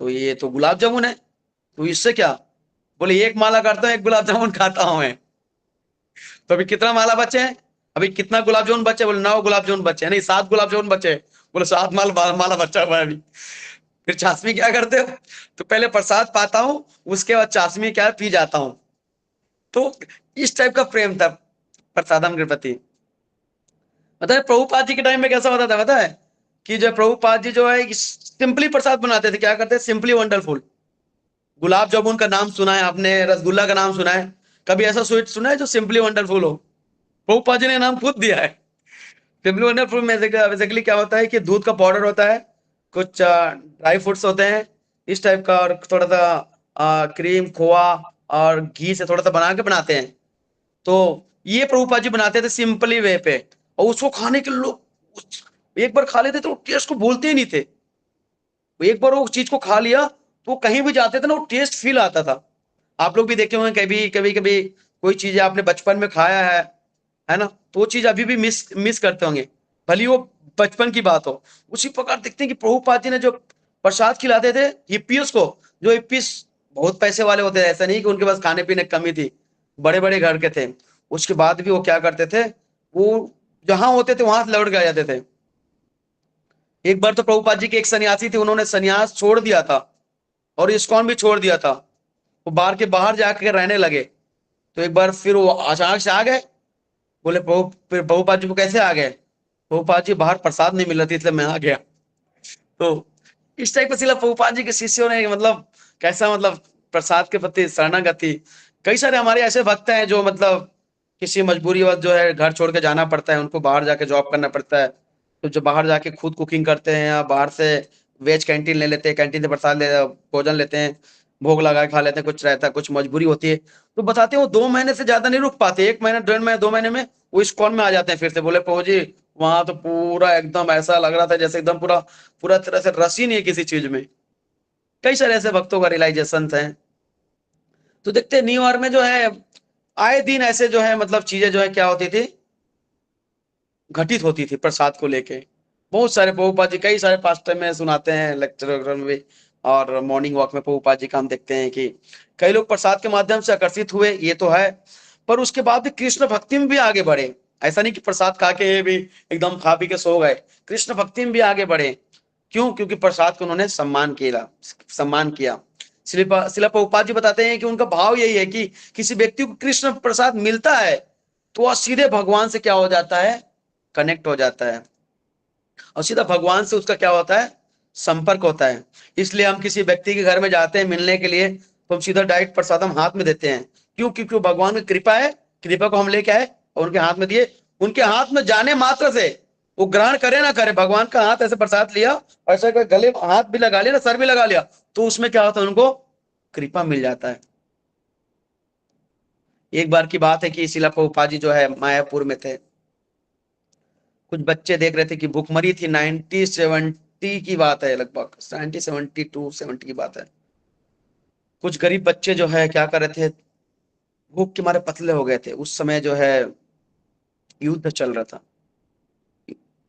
तो ये तो गुलाब जामुन है। तो इससे क्या, बोले एक माला करता हूँ, एक गुलाब जामुन खाता हूँ मैं। तो अभी कितना माला बचे हैं, अभी कितना गुलाब जामुन बचे, बोले 9 गुलाब जामुन बचे, नहीं 7 गुलाब जामुन बचे। बोले 7 माला बचा हुआ है अभी। फिर चाशनी क्या करते हो, तो पहले प्रसाद पाता हूँ उसके बाद चाशनी क्या पी जाता हूँ। तो इस टाइप का प्रेम था प्रसादम के प्रति। मतलब प्रभुपाद जी के टाइम में कैसा होता था पता है, कि जो प्रभुपाद जी जो है सिंपली प्रसाद बनाते थे। क्या करते थे, सिंपली वंडरफुल। गुलाब जामुन का नाम सुना है आपने, रसगुल्ला का नाम सुना है, कभी ऐसा स्वीट सुना है जो सिंपली वंडरफुल हो। प्रभुपाद जी ने नाम खुद दिया है सिंपली वंडरफुल। में बेसिकली क्या होता है कि दूध का पाउडर होता है, कुछ ड्राई फ्रूट्स होते हैं इस टाइप का, और थोड़ा सा क्रीम खोआ और घी से थोड़ा सा बना के बनाते हैं। तो ये प्रभुपाद जी बनाते थे सिंपली वे पे, और उसको खाने के लोग एक बार खा लेते तो टेस्ट को भूलते ही नहीं थे। एक बार वो चीज को खा लिया तो कहीं भी जाते थे ना वो टेस्ट फील आता था। आप लोग भी देखे होंगे कभी कभी कभी कोई चीज आपने बचपन में खाया है ना, तो वो चीज अभी भी मिस करते होंगे, भले वो बचपन की बात हो। उसी प्रकार देखते हैं कि प्रभुपाद जी ने जो प्रसाद खिलाते थे हिप्पीस को, जो हिप्पीस बहुत पैसे वाले होते थे, ऐसा नहीं कि उनके पास खाने पीने की कमी थी, बड़े बड़े घर के थे, उसके बाद भी वो क्या करते थे, वो जहां होते थे वहां लौट गए जाते थे। एक बार तो प्रभुपाद जी के एक सन्यासी थे, उन्होंने सन्यास छोड़ दिया था और इस्कॉन भी छोड़ दिया था, वो बाहर जाकर रहने लगे। तो एक बार फिर वो अचानक से आ गए। बोले प्रभुपाद जी को कैसे आ गए, प्रभुपाद जी बाहर प्रसाद नहीं मिल रहा था इसलिए मैं आ गया। तो इस टाइप का शिला प्रभुपाद जी के शिष्यों ने मतलब कैसा मतलब प्रसाद के प्रति शरणागति। कई सारे हमारे ऐसे भक्त हैं जो मतलब किसी मजबूरीवश जो है घर छोड़ के जाना पड़ता है, उनको बाहर जाके जॉब करना पड़ता है, तो जो बाहर जाके खुद कुकिंग करते हैं या बाहर से वेज कैंटीन ले लेते हैं, कैंटीन से प्रसाद भोजन लेते हैं, भोग लगा के खा लेते हैं, कुछ रहता है, कुछ मजबूरी होती है, तो बताते हैं वो 2 महीने से ज्यादा नहीं रुक पाते, 1 महीना 1.5 महीने 2 महीने में वो इस्कॉन में आ जाते हैं। फिर से बोले प्रभु जी वहां तो पूरा एकदम ऐसा लग रहा था जैसे एकदम पूरा पूरा तरह से रस ही नहीं है किसी चीज में। कई सारे ऐसे भक्तों का रियलाइजेशन है। तो देखते हैं न्यू ईयर में जो है आए दिन ऐसे जो है मतलब चीजें जो है क्या होती थी, घटित होती थी प्रसाद को लेके। बहुत सारे प्रभुपाद जी कई सारे पास्टर में सुनाते हैं, लेक्चर वगैरह में भी, और मॉर्निंग वॉक में प्रभुपाद जी का हम देखते हैं कि कई लोग प्रसाद के माध्यम से आकर्षित हुए, ये तो है, पर उसके बाद भी कृष्ण भक्ति में भी आगे बढ़े। ऐसा नहीं कि प्रसाद खा के भी एकदम खा पी के सो गए, कृष्ण भक्ति में भी आगे बढ़े। क्यों? क्योंकि प्रसाद को उन्होंने सम्मान किया। शिला प्रभुपाद जी बताते हैं कि उनका भाव यही है कि किसी व्यक्ति को कृष्ण प्रसाद मिलता है तो वह सीधे भगवान से क्या हो जाता है, कनेक्ट हो जाता है, और सीधा भगवान से उसका क्या होता है, संपर्क होता है। इसलिए हम किसी व्यक्ति के घर में जाते हैं मिलने के लिए तो हम सीधा डायरेक्ट प्रसाद हम हाथ में देते हैं। क्यों? क्योंकि भगवान की कृपा है, कृपा को हम लेके आए और उनके हाथ में दिए। उनके हाथ में जाने मात्र से वो ग्रहण करे ना करे, भगवान का हाथ ऐसे प्रसाद लिया और ऐसे गले हाथ भी लगा लिया ना, सर भी लगा लिया, तो उसमें क्या होता है, उनको कृपा मिल जाता है। एक बार की बात है कि शिला प्रभुपाद जी जो है मायापुर में थे, कुछ बच्चे देख रहे थे कि भूखमरी थी, 1970 की बात है, लगभग 1972-70 की बात है। कुछ गरीब बच्चे जो है क्या कर रहे थे, भूख के मारे पतले हो गए थे। उस समय जो है युद्ध चल रहा था,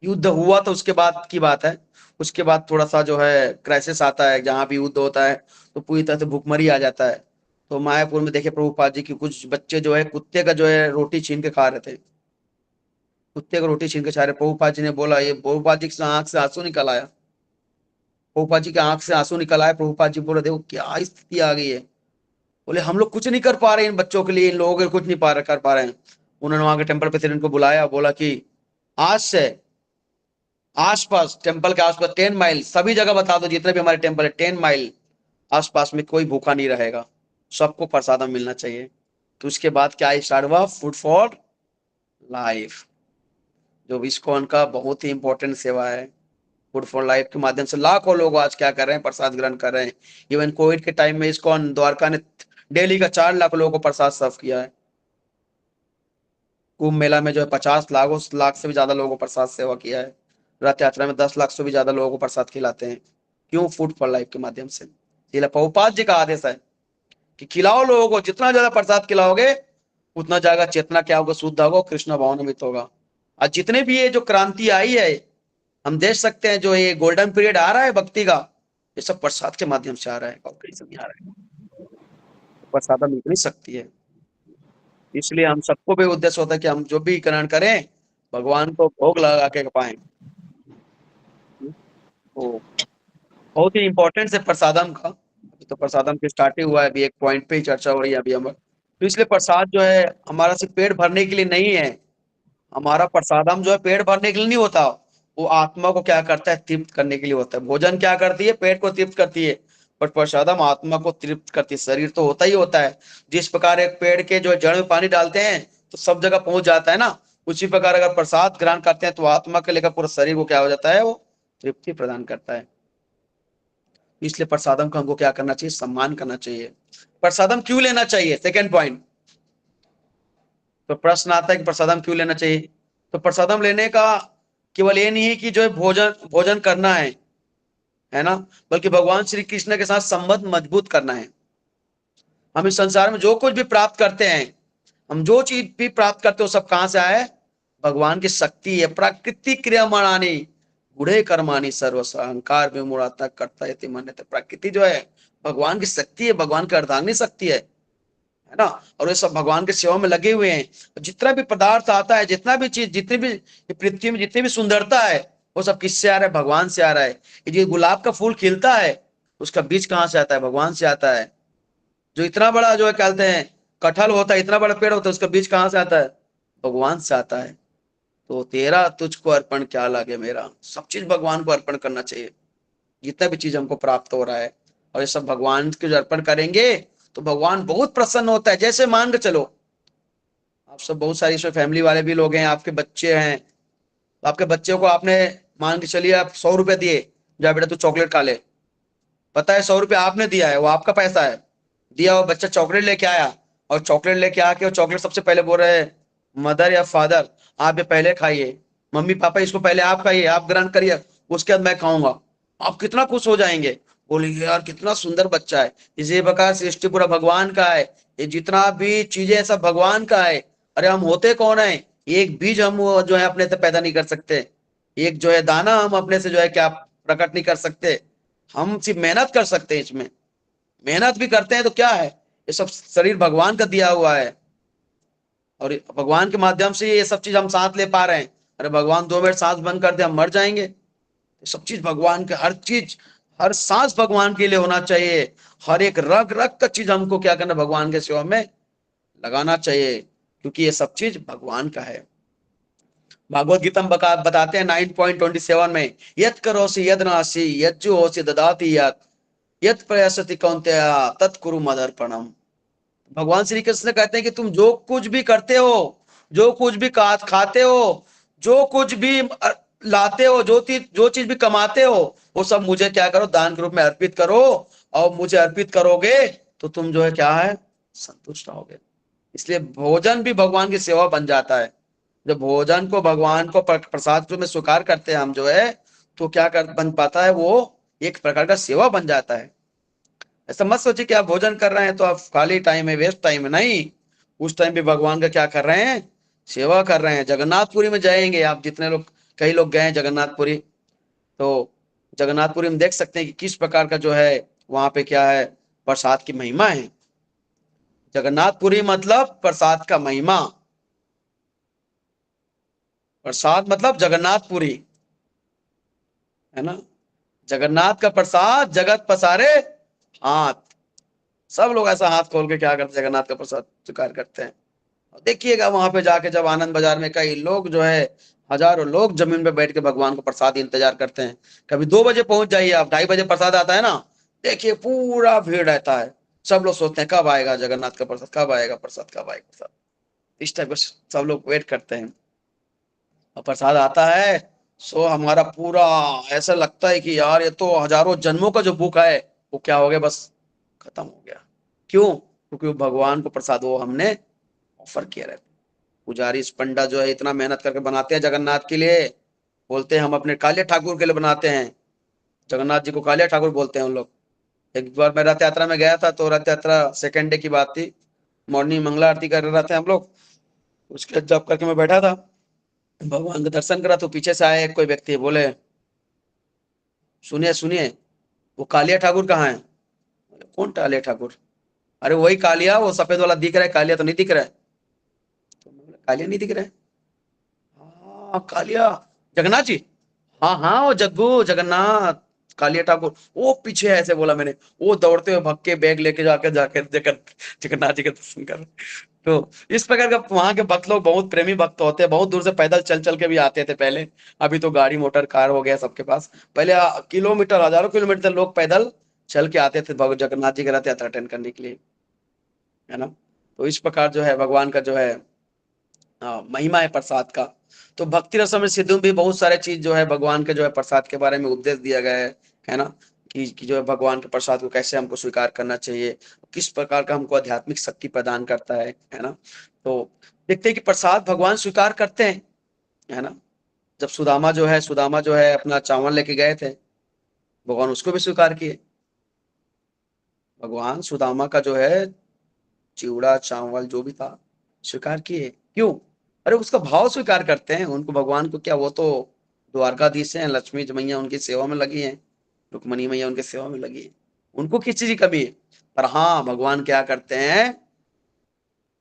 युद्ध हुआ तो उसके बाद की बात है। उसके बाद थोड़ा सा जो है क्राइसिस आता है, जहां भी युद्ध होता है तो पूरी तरह से भूखमरी आ जाता है। तो मायापुर में देखे प्रभुपाद जी की कुछ बच्चे जो है कुत्ते का जो है रोटी छीन के खा रहे थे, कुत्ते को रोटी छीन के खा रहे। प्रभुपाद जी ने बोला, ये प्रभुपाद जी की आंख से आंसू निकल आया, प्रभुपाद जी की आंख से आंसू निकल आए। प्रभुपाद जी बोले देखो क्या स्थिति आ गई है। बोले हम लोग कुछ नहीं कर पा रहे इन बच्चों के लिए, इन लोगों के कुछ नहीं कर पा रहे हैं। उन्होंने वहां के टेम्पल प्रेसिडेंट को बुलाया, बोला कि आज से आसपास टेम्पल के आसपास 10 माइल सभी जगह बता दो, जितने भी हमारे टेम्पल है 10 माइल आसपास में कोई भूखा नहीं रहेगा, सबको प्रसादम मिलना चाहिए। तो उसके बाद क्या स्टार्ट हुआ, फूड फॉर लाइफ, जो इस्कॉन का बहुत ही इंपॉर्टेंट सेवा है। फूड फॉर लाइफ के माध्यम से लाखों लोग आज क्या कर रहे हैं, प्रसाद ग्रहण कर रहे हैं। इवन कोविड के टाइम में इस्कॉन द्वारका ने डेली का 4 लाख लोगों को प्रसाद सर्व किया है। कुंभ मेला में जो है 50 लाख से भी ज्यादा लोगों को प्रसाद सेवा किया है। रथ यात्रा में 10 लाख से भी ज्यादा लोगों को प्रसाद खिलाते हैं। क्यों? फूड फॉर लाइफ के माध्यम से। श्रील प्रभुपाद जी का आदेश है कि खिलाओ लोगों को, जितना ज्यादा प्रसाद खिलाओगे उतना ज्यादा चेतना क्या होगा, शुद्ध होगा, कृष्ण भावनान्वित होगा। और जितने भी ये जो क्रांति आई है हम देख सकते हैं, जो ये गोल्डन पीरियड आ रहा है भक्ति का, ये सब प्रसाद के माध्यम से आ रहा है, और कहीं से नहीं आ रहा है। प्रसाद मिल नहीं सकती है। इसलिए हम सबको भी उद्देश्य होता है कि हम जो भी ग्रहण करें भगवान को भोग लगा के पाए। तो बहुत ही इंपॉर्टेंट है प्रसादम का। तो प्रसादम की स्टार्टिंग हुआ है, अभी एक पॉइंट पे ही चर्चा हो रही है अभी हम। तो इसलिए प्रसाद जो है हमारा सिर्फ पेट भरने के लिए नहीं है, हमारा प्रसादम जो है पेट भरने के लिए नहीं होता, वो आत्मा को क्या करता है, तृप्त करने के लिए होता है। भोजन क्या करती है, पेट को तृप्त करती है, पर प्रसादम आत्मा को तृप्त करती है। शरीर तो होता ही होता है, जिस प्रकार एक पेड़ के जो जड़ में पानी डालते हैं तो सब जगह पहुंच जाता है ना, उसी प्रकार अगर प्रसाद ग्रहण करते हैं तो आत्मा के लेकर पूरा शरीर को क्या हो जाता है, वो तृप्ति प्रदान करता है। इसलिए प्रसादम का हमको क्या करना चाहिए, सम्मान करना चाहिए। प्रसादम क्यों लेना चाहिए, सेकेंड पॉइंट। तो प्रश्न आता है कि प्रसादम क्यों लेना चाहिए। तो प्रसादम लेने का केवल ये नहीं है कि जो है भोजन करना है ना, बल्कि भगवान श्री कृष्ण के साथ संबंध मजबूत करना है। हम इस संसार में जो कुछ भी प्राप्त करते हैं, हम जो चीज भी प्राप्त करते हो, सब कहां से आए, भगवान की शक्ति है। प्राकृतिक क्रियमाणानी गुढ़े कर्माणी सर्वस अहंकार विमूढ़ता करता है मन। प्रकृति जो है भगवान की शक्ति है, भगवान की अर्धांगिनी शक्ति है ना, और ये सब भगवान के सेवा में लगे हुए हैं। जितना भी पदार्थ आता है, जितना भी चीज, जितनी भी पृथ्वी में जितनी भी सुंदरता है, वो सब किससे आ रहा है, भगवान से आ रहा है। ये जो गुलाब का फूल खिलता है उसका बीज कहाँ से आता है, भगवान से आता है। जो इतना बड़ा जो है कहते हैं कटहल होता है, इतना बड़ा पेड़ होता है, उसका बीज कहाँ से आता है, भगवान से आता है। तो तेरा तुझको अर्पण क्या लगे मेरा, सब चीज भगवान को अर्पण करना चाहिए। जितना भी चीज हमको प्राप्त हो रहा है, और ये सब भगवान के जो अर्पण करेंगे तो भगवान बहुत प्रसन्न होता है। जैसे मान के चलो आप सब बहुत सारी इसमें फैमिली वाले भी लोग हैं, आपके बच्चे हैं, तो आपके बच्चे को आपने मान के चलिए आप 100 रुपए दिए, जा बेटा तू चॉकलेट खा ले, पता है 100 रुपए आपने दिया है, वो आपका पैसा है, दिया, वो बच्चा चॉकलेट लेके आया, और चॉकलेट लेके आके वो चॉकलेट सबसे पहले बोल रहे हैं मदर या फादर आप ये पहले खाइए, मम्मी पापा इसको पहले आप खाइए, आप ग्रहण करिए, उसके बाद मैं खाऊंगा। आप कितना खुश हो जाएंगे, बोलेंगे यार कितना सुंदर बच्चा है। इसी प्रकार सृष्टि पूरा भगवान का है, ये जितना भी चीजें सब भगवान का है। अरे हम होते कौन है, एक बीज हम जो है अपने से पैदा नहीं कर सकते, एक जो है दाना हम अपने से जो है क्या प्रकट नहीं कर सकते, हम सिर्फ मेहनत कर सकते हैं। इसमें मेहनत भी करते हैं तो क्या है, ये सब शरीर भगवान का दिया हुआ है, और भगवान के माध्यम से ये सब चीज हम सांस ले पा रहे हैं। अरे भगवान 2 मिनट सांस बंद कर दे हम मर जाएंगे। ये सब चीज भगवान के, हर चीज हर सांस भगवान के लिए होना चाहिए, हर एक रग रग का चीज हमको क्या करना, भगवान के सेवा में लगाना चाहिए, क्योंकि ये सब चीज भगवान का है। भागवत गीता में बताते हैं 9.27 में, यत् करोसि यद् नासि यज्जुहोसि ददाति यत् प्रयसति कौन्तेय तत्कुरु मदर्पणम। भगवान श्री कृष्ण कहते हैं कि तुम जो कुछ भी करते हो, जो कुछ भी खाते हो, जो कुछ भी लाते हो, जो चीज भी कमाते हो, वो सब मुझे क्या करो, दान के रूप में अर्पित करो, और मुझे अर्पित करोगे तो तुम जो है क्या है, संतुष्ट रहोगे। इसलिए भोजन भी भगवान की सेवा बन जाता है। जब भोजन को भगवान को प्रसाद के रूप में स्वीकार करते हैं हम जो है, तो क्या कर बन पाता है, वो एक प्रकार का सेवा बन जाता है। ऐसा मत सोचिए कि आप भोजन कर रहे हैं तो आप खाली टाइम है, वेस्ट टाइम है, नहीं, उस टाइम भी भगवान का क्या कर रहे हैं, सेवा कर रहे हैं। जगन्नाथपुरी में जाएंगे आप, जितने लोग, कई लोग गए हैं जगन्नाथपुरी, तो जगन्नाथपुरी में देख सकते हैं कि किस प्रकार का जो है वहां पे क्या है, प्रसाद की महिमा है। जगन्नाथपुरी मतलब प्रसाद का महिमा, प्रसाद मतलब जगन्नाथपुरी है ना। जगन्नाथ का प्रसाद जगत पसारे हाथ, सब लोग ऐसा हाथ खोल के क्या करते हैं, जगन्नाथ का प्रसाद स्वीकार करते हैं। देखिएगा वहां पे जाके, जब आनंद बाजार में कई लोग जो है, हजारों लोग जमीन पे बैठ के भगवान को प्रसाद इंतजार करते हैं। कभी 2 बजे पहुंच जाइए आप, 2:30 बजे प्रसाद आता है ना, देखिए पूरा भीड़ रहता है, सब लोग सोचते हैं कब आएगा जगन्नाथ का प्रसाद, कब आएगा प्रसाद, कब आएगा प्रसाद, इस टाइप का सब लोग वेट करते हैं। और प्रसाद आता है सो हमारा पूरा ऐसा लगता है कि यार ये तो हजारों जन्मों का जो भूख है वो क्या हो गया, बस खत्म हो गया। क्यों? क्योंकि वो भगवान को प्रसाद वो हमने ऑफर किया रहता। पुजारी पंडा जो है इतना मेहनत करके बनाते हैं जगन्नाथ के लिए, बोलते हैं हम अपने कालिया ठाकुर के लिए बनाते हैं, जगन्नाथ जी को कालिया ठाकुर बोलते हैं उन लोग। एक बार मैं रथ यात्रा में गया था, तो रथ यात्रा सेकेंड डे की बात थी, मॉर्निंग मंगला आरती कर रहे थे हम लोग, उसके जब करके मैं बैठा था, भगवान का दर्शन करा, तो पीछे से आए कोई व्यक्ति, बोले सुनिए सुनिए वो कालिया ठाकुर कहाँ है। कौन कालिया ठाकुर? अरे वही कालिया, वो सफेद वाला दिख रहा है, कालिया तो नहीं दिख रहा है। तो कालिया नहीं दिख रहा है? हाँ कालिया, जगन्नाथ जी, हाँ हाँ वो जग्गू जगन्नाथ कालिया ठाकुर, वो पीछे ऐसे बोला मैंने, वो दौड़ते हुए भग के बैग लेके जाकर जगन्नाथ जी के दर्शन कर। तो इस प्रकार का वहां के भक्त लोग बहुत प्रेमी भक्त होते हैं, बहुत दूर से पैदल चल चल के भी आते थे पहले, अभी तो गाड़ी मोटर कार हो गया सबके पास, पहले किलोमीटर हजारों किलोमीटर लोग पैदल चल के आते थे जगन्नाथ जी के रथ यात्रा अटेंड करने के लिए, है ना। तो इस प्रकार जो है भगवान का जो है महिमा है प्रसाद का। तो भक्ति रस में सिद्धू भी बहुत सारे चीज जो है भगवान के जो है प्रसाद के बारे में उपदेश दिया गया है ना, कि जो है भगवान के प्रसाद को कैसे हमको स्वीकार करना चाहिए, किस प्रकार का हमको आध्यात्मिक शक्ति प्रदान करता है ना। तो देखते हैं कि प्रसाद भगवान स्वीकार करते हैं, है ना। जब सुदामा जो है अपना चावल लेके गए थे, भगवान उसको भी स्वीकार किए। भगवान सुदामा का जो है चिवड़ा चावल जो भी था स्वीकार किए। क्यों? अरे उसका भाव स्वीकार करते हैं, उनको भगवान को क्या, वो तो द्वारकाधीश हैं, लक्ष्मी मैया उनकी सेवा में लगी हैं, रुक्मणी मैया उनके सेवा में लगी है, उनको किस चीज की कमी है। पर हाँ भगवान क्या करते हैं,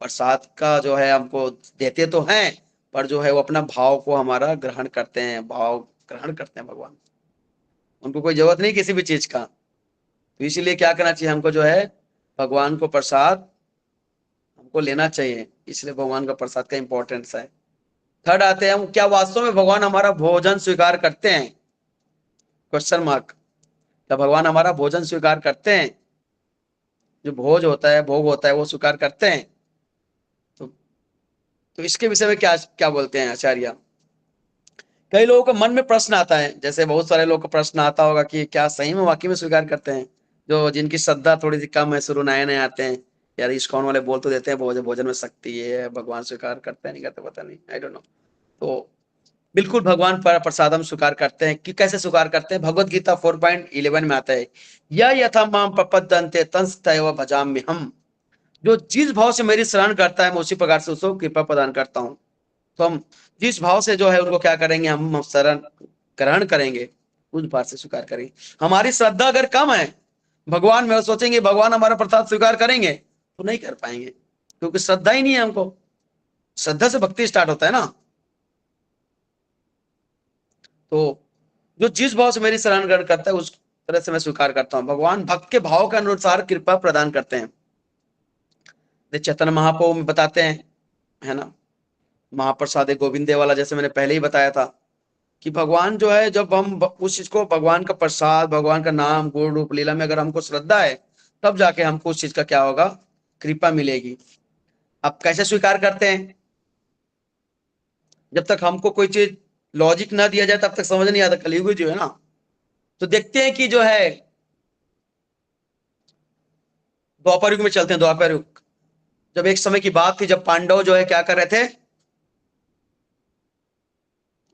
प्रसाद का जो है हमको देते तो हैं, पर जो है वो अपना भाव को हमारा ग्रहण करते हैं, भाव ग्रहण करते हैं भगवान, उनको कोई जरूरत नहीं किसी भी चीज का। तो इसीलिए क्या करना चाहिए हमको, जो है भगवान को प्रसाद हमको लेना चाहिए, इसलिए भगवान का प्रसाद का इंपॉर्टेंस है। थर्ड आते हैं हम, क्या वास्तव में भगवान हमारा भोजन स्वीकार करते हैं, क्वेश्चन मार्क। क्या भगवान हमारा भोजन स्वीकार करते हैं? जो भोज होता है, भोग होता है, वो स्वीकार करते हैं? तो इसके विषय में क्या क्या बोलते हैं आचार्य? कई लोगों के मन में प्रश्न आता है, जैसे बहुत सारे लोगों को प्रश्न आता होगा कि क्या सही में वाकई में स्वीकार करते हैं? जो जिनकी श्रद्धा थोड़ी सी कम है, शुरू नए नए आते हैं, यार इस्कॉन वाले बोल तो देते हैं भोजन में शक्ति है, भगवान स्वीकार करते हैं नहीं करते पता नहीं, आई डोंट नो। तो बिल्कुल भगवान पर प्रसादम स्वीकार करते हैं। कि कैसे स्वीकार करते हैं? भगवत गीता 4.11 में आता है, या यथा माम प्रपद्यन्ते तंस्तैव भजाम्य हम। जो जिस भाव से मेरी शरण करता है, मैं उसी प्रकार से उसको कृपा प्रदान करता हूँ। तो हम जिस भाव से जो है उनको क्या करेंगे, हम शरण ग्रहण करेंगे, उस भाव से स्वीकार करेंगे। हमारी श्रद्धा अगर कम है भगवान में, सोचेंगे भगवान हमारा प्रसाद स्वीकार करेंगे, तो नहीं कर पाएंगे, क्योंकि श्रद्धा ही नहीं है हमको। श्रद्धा से भक्ति स्टार्ट होता है ना। तो जो जिस भाव से मेरी शरण ग्रहण करता है, उस तरह से मैं स्वीकार करता हूँ। भगवान भक्त के भाव के अनुसार कृपा प्रदान करते हैं। चैतन्य महाप्रभु में बताते हैं, है ना, महाप्रसाद गोविंदे वाला, जैसे मैंने पहले ही बताया था कि भगवान जो है, जब हम उस चीज को, भगवान का प्रसाद, भगवान का नाम, गुण रूप लीला में अगर हमको श्रद्धा है, तब जाके हमको उस चीज का क्या होगा, कृपा मिलेगी। अब कैसे स्वीकार करते हैं? जब तक हमको कोई चीज लॉजिक ना दिया जाए तब तक समझ नहीं आता। कलयुग जो है ना, तो देखते हैं कि जो है द्वापर युग में चलते हैं। द्वापर युग, जब एक समय की बात थी, जब पांडव जो है क्या कर रहे थे,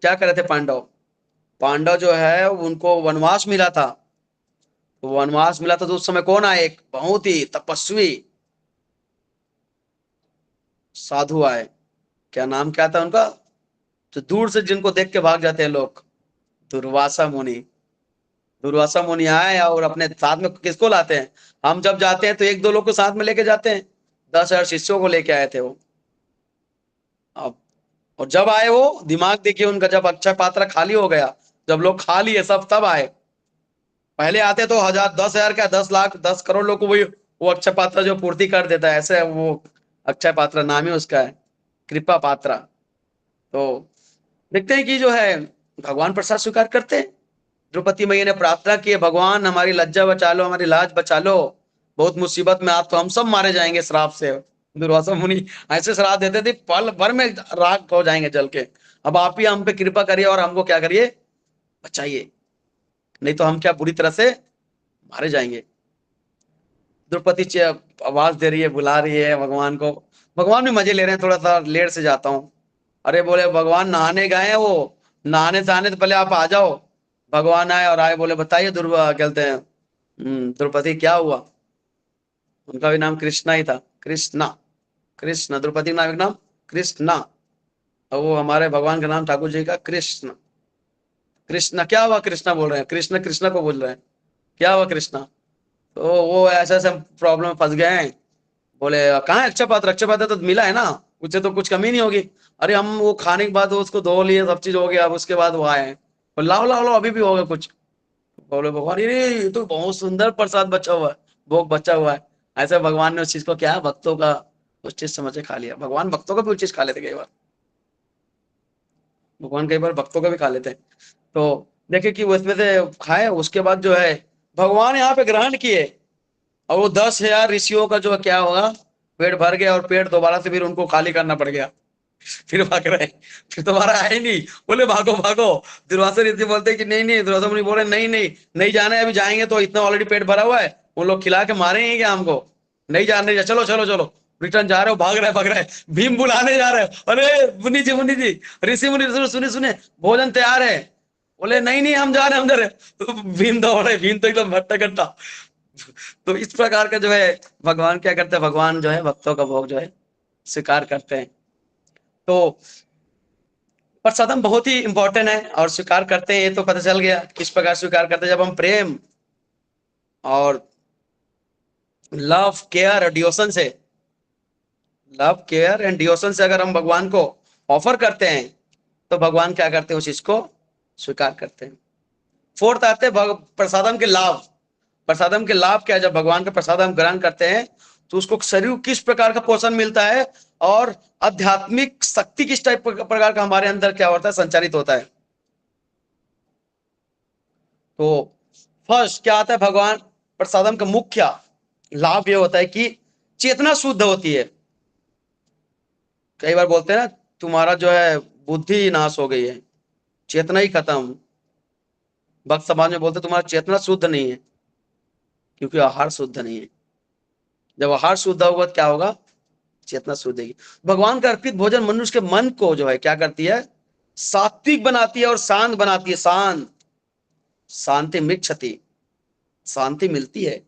क्या कर रहे थे पांडव जो है उनको वनवास मिला था। तो वनवास मिला था तो उस समय कौन आए? एक बहुत ही तपस्वी साधु आए। क्या नाम क्या था उनका? तो दूर से जिनको देख के भाग जाते हैं लोग, दुर्वासा मुनि। दुर्वासा मुनि आए और अपने साथ में किसको लाते हैं? हम जब जाते हैं तो एक दो लोग को साथ में लेके जाते हैं। 10,000 शिष्यों को लेके आए थे वो। अब और जब आए वो, दिमाग देखिए उनका, जब अक्षय पात्र खाली हो गया, जब लोग खा लिए सब, तब आए। पहले आते तो 1,000, 10,000 क्या 10 लाख 10 करोड़ लोग को वो अक्षय पात्र जो पूर्ति कर देता है, ऐसे वो अक्षय पात्र नाम ही उसका है, कृपा पात्रा। तो देखते हैं कि जो है भगवान प्रसाद स्वीकार करते हैं। द्रौपदी मैया ने प्रार्थना की, भगवान हमारी लज्जा बचा लो, हमारी लाज बचा लो, बहुत मुसीबत में आप, तो हम सब मारे जाएंगे श्राप से। दुर्वासा मुनि ऐसे श्राप देते थे, पल भर में राख हो जाएंगे जल के। अब आप ही हम पे कृपा करिए और हमको क्या करिए, बचाइए, नहीं तो हम क्या बुरी तरह से मारे जाएंगे। द्रौपदी आवाज दे रही है, बुला रही है भगवान को। भगवान भी मजे ले रहे हैं। थोड़ा सा लेट से जाता हूँ। अरे बोले भगवान नहाने गए हैं, वो नहाने से आने तो पहले आप आ जाओ। भगवान आए और आए, बोले बताइए कहते हैं द्रौपदी क्या हुआ? उनका भी नाम कृष्णा ही था, कृष्णा, कृष्ण। द्रौपदी का नाम एक नाम कृष्णा, और वो हमारे भगवान का नाम ठाकुर जी का कृष्ण। कृष्णा क्या हुआ? कृष्णा बोल रहे हैं, कृष्ण कृष्णा को बोल रहे हैं, क्या हुआ कृष्णा? तो वो ऐसे ऐसे प्रॉब्लम में फंस गए हैं। बोले कहाँ है अक्षय पात्र? अक्षय पात्र तो मिला है ना, उससे तो कुछ कमी नहीं होगी। अरे हम वो खाने के बाद उसको धो लिए, सब चीज हो गया, अब उसके बाद वो आए हैं, लाओ लाओ लाओ, अभी भी होगा कुछ। बोले भगवान ये तो बहुत सुंदर प्रसाद बचा हुआ है, भोग बचा हुआ है। ऐसे भगवान ने उस चीज को क्या, भक्तों का उस चीज समझ के खा लिया। भगवान भक्तों का भी उस चीज खा लेते कई बार, भगवान कई बार भक्तों का भी खा लेते हैं। तो देखे कि वो इसमें से खाए, उसके बाद जो है भगवान यहाँ पे ग्रहण किए, और वो 10,000 ऋषियों का जो क्या होगा, पेट भर गया, और पेट दोबारा से फिर उनको खाली करना पड़ गया। फिर भाग रहे, फिर दोबारा आए नहीं। बोले भागो भागो। दुर्वासा ऋषि बोलते हैं कि नहीं नहीं, दुर्वासा मुनि बोल रहे नहीं नहीं नहीं जाना है, अभी जाएंगे तो इतना ऑलरेडी पेट भरा हुआ है, वो लोग खिला के मारेंगे क्या हमको, नहीं जाने, चलो चलो चलो। रिटर्न जा रहे हो, भाग रहे भीम बुलाने जा रहे हो। अरे मुनि जी ऋषि मुनि सुने सुने, भोजन तैयार है। बोले नहीं नहीं हम जा रहे, हम जा रहे। तो भीम दौड़े, भीम तो एकदम भट्टा कट्टा। तो इस प्रकार का जो है भगवान क्या करते हैं, भगवान जो है भक्तों का भोग जो है स्वीकार करते हैं। तो प्रसादम बहुत ही इंपॉर्टेंट है, और स्वीकार करते हैं, ये तो पता चल गया किस प्रकार स्वीकार करते हैं। जब हम प्रेम और लव केयर डिवोशन से, लव केयर एंड डिवोशन से अगर हम भगवान को ऑफर करते हैं, तो भगवान क्या करते हैं, उस चीज को स्वीकार करते हैं। फोर्थ आते हैं प्रसादम के लाभ। प्रसादम के लाभ क्या है? जब भगवान का प्रसाद हम ग्रहण करते हैं तो उसको शरीर किस प्रकार का पोषण मिलता है, और आध्यात्मिक शक्ति किस टाइप प्रकार का हमारे अंदर क्या होता है, संचारित होता है। तो फर्स्ट क्या आता है, भगवान प्रसादम का मुख्य लाभ ये होता है कि चेतना शुद्ध होती है। कई बार बोलते हैं ना, तुम्हारा जो है बुद्धि नाश हो गई है, चेतना ही खत्म। भक्त समाज में बोलते तुम्हारा चेतना शुद्ध नहीं है, क्योंकि आहार शुद्ध नहीं है। जब आहार शुद्ध होगा तो क्या होगा, चेतना शुद्ध होगी। भगवान का अर्पित भोजन मनुष्य के मन को जो है क्या करती है, सात्विक बनाती है और शांत बनाती है। शांत, शांति मिच्छति, शांति मिलती है।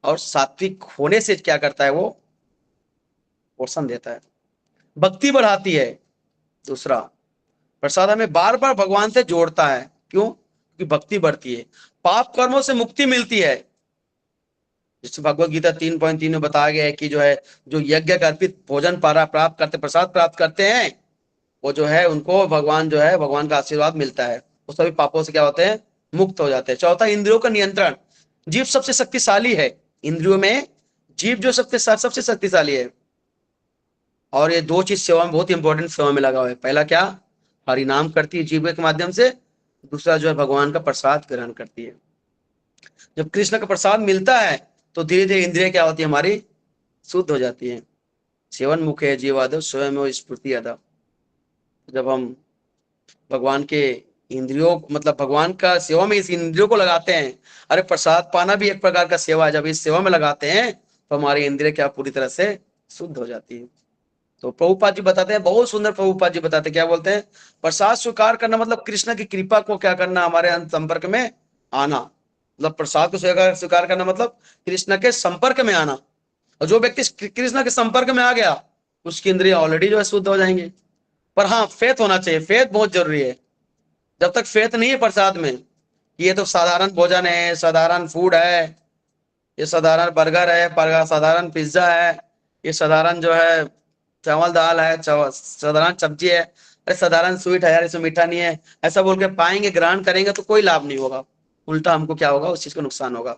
और सात्विक होने से क्या करता है, वो पोषण देता है, भक्ति बढ़ाती है। दूसरा, प्रसाद हमें बार बार भगवान से जोड़ता है। क्यों? क्योंकि भक्ति बढ़ती है, पाप कर्मों से मुक्ति मिलती है। जिससे भगवत गीता 3.3 में बताया गया है कि जो है, जो यज्ञ का अर्पित भोजन प्राप्त करते, प्रसाद प्राप्त करते हैं, वो जो है उनको भगवान जो है, भगवान का आशीर्वाद मिलता है, वो सभी पापों से क्या होते हैं, मुक्त हो जाते हैं। चौथा, इंद्रियों का नियंत्रण। जीव सबसे शक्तिशाली है, इंद्रियों में जीव जो सबसे शक्तिशाली है। और ये दो चीज सेवा में बहुत इंपॉर्टेंट सेवा में लगा हुआ है। पहला क्या, हरि नाम करती है जीव के माध्यम से। दूसरा जो है, भगवान का प्रसाद ग्रहण करती है। जब कृष्ण का प्रसाद मिलता है तो धीरे धीरे इंद्रिय क्या होती है, हमारी शुद्ध हो जाती है। सेवन मुखे जीवादव स्वयं स्फूर्ति अदव। जब हम भगवान के इंद्रियों, मतलब भगवान का सेवा में इस इंद्रियों को लगाते हैं, अरे प्रसाद पाना भी एक प्रकार का सेवा है, जब इस सेवा में लगाते हैं तो हमारी इंद्रिय क्या पूरी तरह से शुद्ध हो जाती है। तो प्रभुपाद जी बताते हैं, बहुत सुंदर प्रभुपाद जी बताते हैं, क्या बोलते हैं, प्रसाद स्वीकार करना मतलब कृष्ण की कृपा को क्या करना, हमारे संपर्क में आना। मतलब प्रसाद को स्वीकार करना मतलब कृष्ण के संपर्क में आना। और जो व्यक्ति कृष्ण के संपर्क में आ गया, उसकी इंद्रिय ऑलरेडी जो है शुद्ध हो जाएंगे। पर हाँ, फेथ होना चाहिए, फेथ बहुत जरूरी है। जब तक फेथ नहीं है प्रसाद में, ये तो साधारण भोजन है, साधारण फूड है, ये साधारण बर्गर है, साधारण पिज्जा है, ये साधारण जो है चावल दाल है, साधारण सब्जी है, अरे साधारण स्वीट है यार, इसमें मीठा नहीं है, ऐसा बोल के पाएंगे, ग्रहण करेंगे तो कोई लाभ नहीं होगा, उल्टा हमको क्या होगा, उस चीज को नुकसान होगा।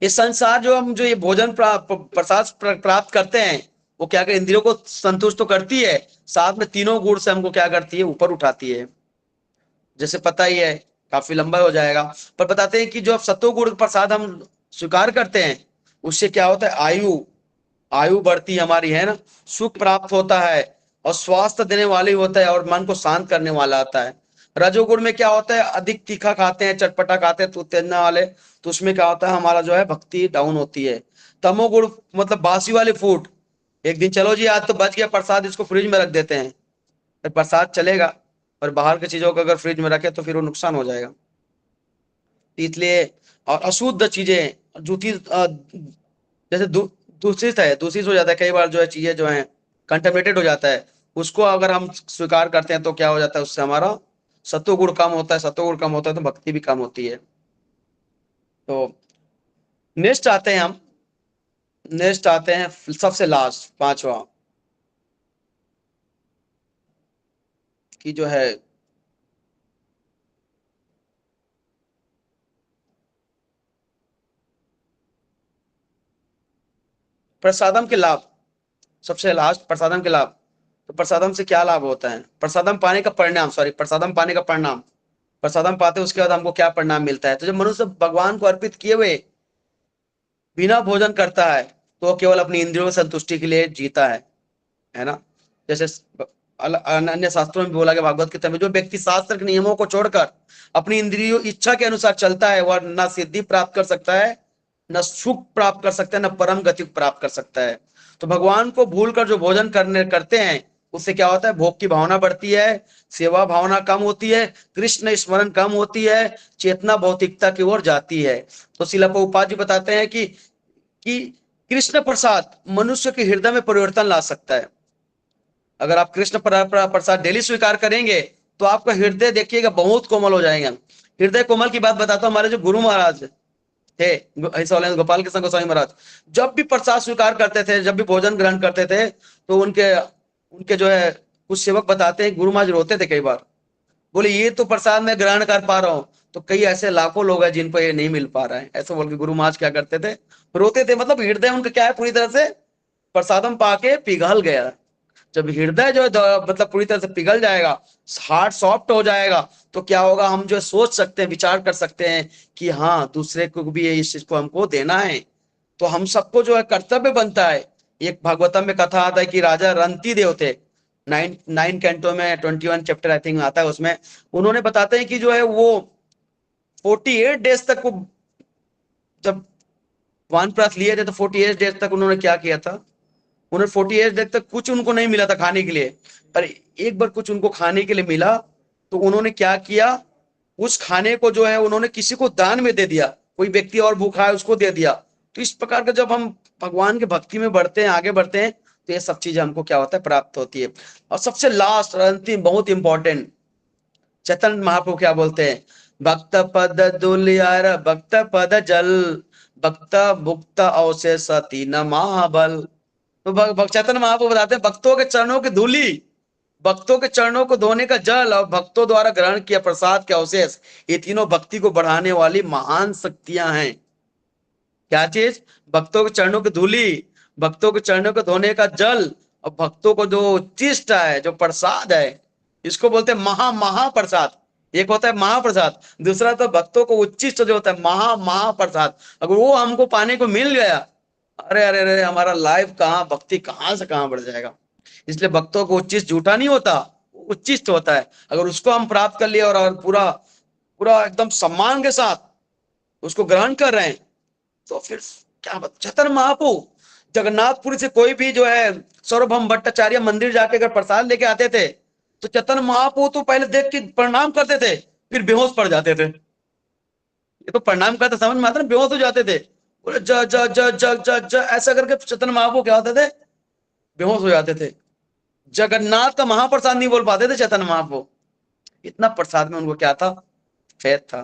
ये संसार जो हम जो ये भोजन प्रसाद प्राप्त करते हैं, वो क्या कर इंद्रियों को संतुष्ट तो करती है, साथ में तीनों गुण से हमको क्या करती है, ऊपर उठाती है। जैसे पता ही है, काफी लंबा हो जाएगा, पर बताते हैं कि जो सत्वगुण प्रसाद हम स्वीकार करते हैं, उससे क्या होता है, आयु बढ़ती हमारी, है ना, सुख प्राप्त होता है और स्वास्थ्य देने वाली होता है और मन को शांत करने वाला आता है। रजोगुण में क्या होता है, अधिक तीखा खाते हैं, चटपटा खाते हैं, तो उत्तेजना वाले, तो उसमें क्या होता है, हमारा जो है भक्ति डाउन होती है। तमोगुण मतलब बासी वाले फूड, एक दिन चलो जी आज तो बच गया प्रसाद, इसको फ्रिज में रख देते हैं, फिर प्रसाद चलेगा, और बाहर की चीजों को अगर फ्रिज में रखे तो फिर वो नुकसान हो जाएगा। इसलिए, और अशुद्ध चीजें जो चीज जैसे दूषित हो जाता है, कई बार जो है चीजें जो है कंटेमिनेटेड हो जाता है, उसको अगर हम स्वीकार करते हैं तो क्या हो जाता है, उससे हमारा सत्वगुण कम होता है, सत्वगुण कम होता है तो भक्ति भी कम होती है। तो नेक्स्ट आते हैं सबसे लास्ट, पांचवा, कि जो है प्रसादम के लाभ। सबसे लास्ट प्रसादम के लाभ। तो प्रसादम से क्या लाभ होता है, प्रसादम पाने का परिणाम, प्रसादम पाने का परिणाम, प्रसादम पाते उसके बाद हमको क्या परिणाम मिलता है। तो जब मनुष्य भगवान को अर्पित किए हुए बिना भोजन करता है, तो वो केवल अपनी इंद्रियों की संतुष्टि के लिए जीता है ना। जैसे अन्य शास्त्रों में बोला गया, भागवत गीता में, जो व्यक्ति शास्त्र के नियमों को छोड़कर अपनी इंद्रियों इच्छा के अनुसार चलता है, वह न सिद्धि प्राप्त कर सकता है, न सुख प्राप्त कर सकता है, न परम गति प्राप्त कर सकता है। तो भगवान को भूलकर जो भोजन करते हैं, उससे क्या होता है, भोग की भावना बढ़ती है, सेवा भावना कम होती है, कृष्ण स्मरण कम होती है, चेतना भौतिकता की ओर जाती है। तो श्रील प्रभुपाद जी बताते हैं कि कृष्ण प्रसाद मनुष्य के हृदय में परिवर्तन ला सकता है। अगर आप कृष्ण प्रसाद डेली स्वीकार करेंगे तो आपका हृदय देखिएगा बहुत कोमल हो जाएगा। हृदय कोमल की बात बताता हूँ, हमारे जो गुरु महाराज थे, गोपाल कृष्ण गोस्वामी महाराज, जब भी प्रसाद स्वीकार करते थे, जब भी भोजन ग्रहण करते थे, तो उनके जो है कुछ सेवक बताते हैं, गुरु महाराज रोते थे कई बार, बोले ये तो प्रसाद में ग्रहण कर पा रहा हूँ, तो कई ऐसे लाखों लोग हैं जिनको ये नहीं मिल पा रहा है, ऐसे बोल के गुरु महाराज क्या करते थे, रोते थे। मतलब हृदय उनका क्या है, पूरी तरह से प्रसादम पाके पिघल गया। जब हृदय जो है मतलब पूरी तरह से पिघल जाएगा, हार्ट सॉफ्ट हो जाएगा, तो क्या होगा, हम जो सोच सकते हैं, विचार कर सकते हैं कि हाँ दूसरे को भी इस चीज को हमको देना है। तो हम सबको जो है कर्तव्य बनता है। एक भागवतम में कथा आता है कि राजा रंती देव थे, 9 कैंटो में 21 चैप्टर आई थिंक आता है, उसमें उन्होंने बताते हैं कि जो है वो 48 डेज तक वो जब वानप्रस्थ लिए थे, तो 48 डेज तक उन्होंने क्या किया था, उन्हें 48 डेज तक कुछ उनको नहीं मिला था खाने के लिए, पर एक बार कुछ उनको खाने के लिए मिला, तो उन्होंने क्या किया, उस खाने को जो है उन्होंने किसी को दान में दे दिया, कोई व्यक्ति और भूखा है उसको दे दिया। तो इस प्रकार का जब हम भगवान के भक्ति में बढ़ते हैं, आगे बढ़ते हैं, तो ये सब चीजें हमको क्या होता है, प्राप्त होती है। और सबसे लास्ट अंतिम बहुत इंपॉर्टेंट, चैतन्य महाप्रभु क्या बोलते हैं, भक्त पद दुलियार भक्त पद जल भक्त भुक्त अवशेष तीन महाबल। तो चैतन्य महाप्रभु बताते हैं भक्तों के चरणों की धूली, भक्तों के चरणों को धोने का जल और भक्तों द्वारा ग्रहण किया प्रसाद के अवशेष, ये तीनों भक्ति को बढ़ाने वाली महान शक्तियां हैं। क्या चीज, भक्तों के चरणों की धूली, भक्तों के चरणों को धोने का जल, और भक्तों को जो उच्चिष्ट है, जो प्रसाद है, इसको बोलते हैं महाप्रसाद। एक होता है महाप्रसाद, दूसरा तो भक्तों को उच्चिष्ट जो होता है महाप्रसाद। अगर वो हमको पाने को मिल गया, अरे अरे अरे हमारा लाइफ कहाँ, भक्ति कहाँ से कहाँ बढ़ जाएगा। इसलिए भक्तों को उच्चिष्ट झूठा नहीं होता, उच्चिष्ट होता है। अगर उसको हम प्राप्त कर लिए और पूरा पूरा एकदम सम्मान के साथ उसको ग्रहण कर रहे हैं, तो फिर क्या बात। चैतन्य महाप्रभु जगन्नाथपुरी से कोई भी जो है सर्वभौम भट्टाचार्य मंदिर जाके अगर प्रसाद लेके आते थे, तो चैतन्य महाप्रभु तो पहले देख के प्रणाम करते थे, फिर बेहोश पड़ जाते थे। ये तो प्रणाम करते समझ में आता ना, बेहोश हो जाते थे, बोले ज ज ज ज ज ज ऐसा करके चैतन्य महाप्रभु क्या होते थे, बेहोश हो जाते थे। जगन्नाथ का महाप्रसाद नहीं बोल पाते थे चैतन्य महाप्रभु, इतना प्रसाद में उनको क्या था, फेथ था।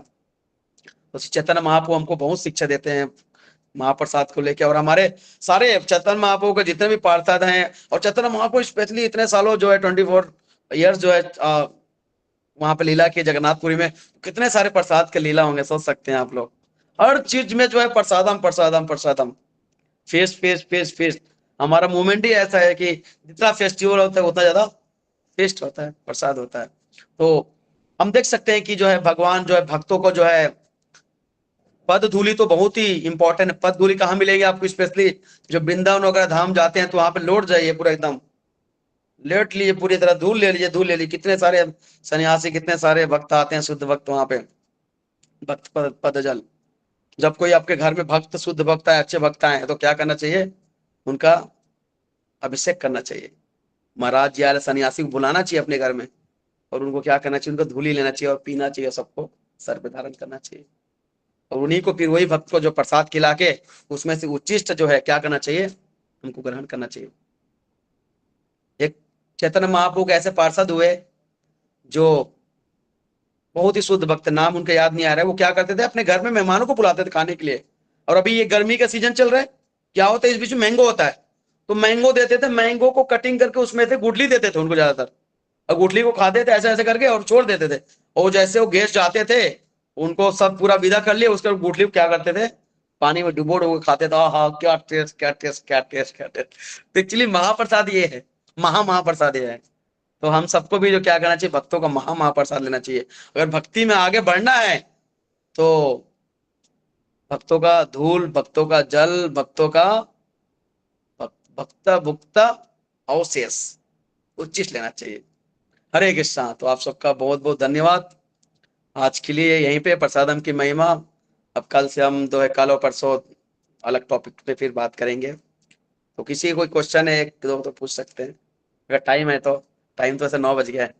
तो चैतन्य महाप्रभु हमको बहुत शिक्षा देते हैं महाप्रसाद को लेके। और हमारे सारे चैतन्य महाप्रभु के जितने भी पार्षद हैं, और चैतन्य महाप्रभु स्पेशली इतने सालों जो है 24 ईयर्स जो है वहां पे लीला की जगन्नाथपुरी में, कितने सारे प्रसाद के लीला होंगे, सोच सकते हैं आप लोग। हर चीज में जो है प्रसादम प्रसादम प्रसादम, फेस्ट फेस्ट फेस्ट फेस्ट। हमारा मूवमेंट ही ऐसा है कि जितना फेस्टिवल होता है उतना ज्यादा फेस्ट होता है, प्रसाद होता है। तो हम देख सकते हैं कि जो है भगवान जो है भक्तों को जो है पद धूलि तो बहुत ही इंपॉर्टेंट है। पद धूलि कहाँ मिलेगी आपको, स्पेशली जो वृंदावन वगैरह धाम जाते हैं तो वहां पे लौट जाइए, पूरा एकदम लेट लीजिए, पूरी तरह धूल ले लीजिए, धूल ले लीजिए। कितने सारे सन्यासी, कितने सारे भक्त आते हैं, शुद्ध भक्त वहां पे भक्त पद जल। जब कोई आपके घर में भक्त, शुद्ध भक्त आए, अच्छे भक्त आए, तो क्या करना चाहिए, उनका अभिषेक करना चाहिए। महाराज जी आए सन्यासी को बुलाना चाहिए अपने घर में, और उनको क्या करना चाहिए, उनको धूली लेना चाहिए और पीना चाहिए, सबको सर पे धारण करना चाहिए। और उन्हीं को फिर वही भक्त को जो प्रसाद खिला के उसमें से उच्चिष्ट जो है क्या करना चाहिए, हमको ग्रहण करना चाहिए। एक चैतन्य महाप्रभु के ऐसे पार्षद हुए जो बहुत ही शुद्ध भक्त, नाम उनका याद नहीं आ रहा है, वो क्या करते थे, अपने घर में मेहमानों को बुलाते थे खाने के लिए। और अभी ये गर्मी का सीजन चल रहा है, क्या होता है इस बीच में मैंगो होता है, तो मैंगो देते थे, मैंगो को कटिंग करके उसमें से गुठली देते थे उनको ज्यादातर, और गुठली को खाते थे ऐसे ऐसे करके और छोड़ देते थे। और जैसे वो गेस्ट जाते थे, उनको सब पूरा विदा कर लिया, उसके गुठली को क्या करते थे, पानी में डुबो डुबो खाते थे। हाँ क्या टेस्ट, क्या टेस्ट, क्या टेस्ट, क्या टेस्ट। तो एक्चुअली महाप्रसाद ये है, महाप्रसाद ये है। तो हम सबको भी जो क्या करना चाहिए, भक्तों का महाप्रसाद लेना चाहिए। अगर भक्ति में आगे बढ़ना है तो भक्तों का धूल, भक्तों का जल, भक्तों का भक्त भुक्त अवशेष उच्चिष्ट लेना चाहिए। हरे कृष्णा। तो आप सबका बहुत बहुत धन्यवाद। आज के लिए यहीं पे प्रसादम की महिमा। अब कल से हम जो है, कल और परसों अलग टॉपिक पे फिर बात करेंगे। तो किसी कोई क्वेश्चन है एक दो तो पूछ सकते हैं, अगर टाइम है तो। टाइम तो ऐसे 9 बज गया है।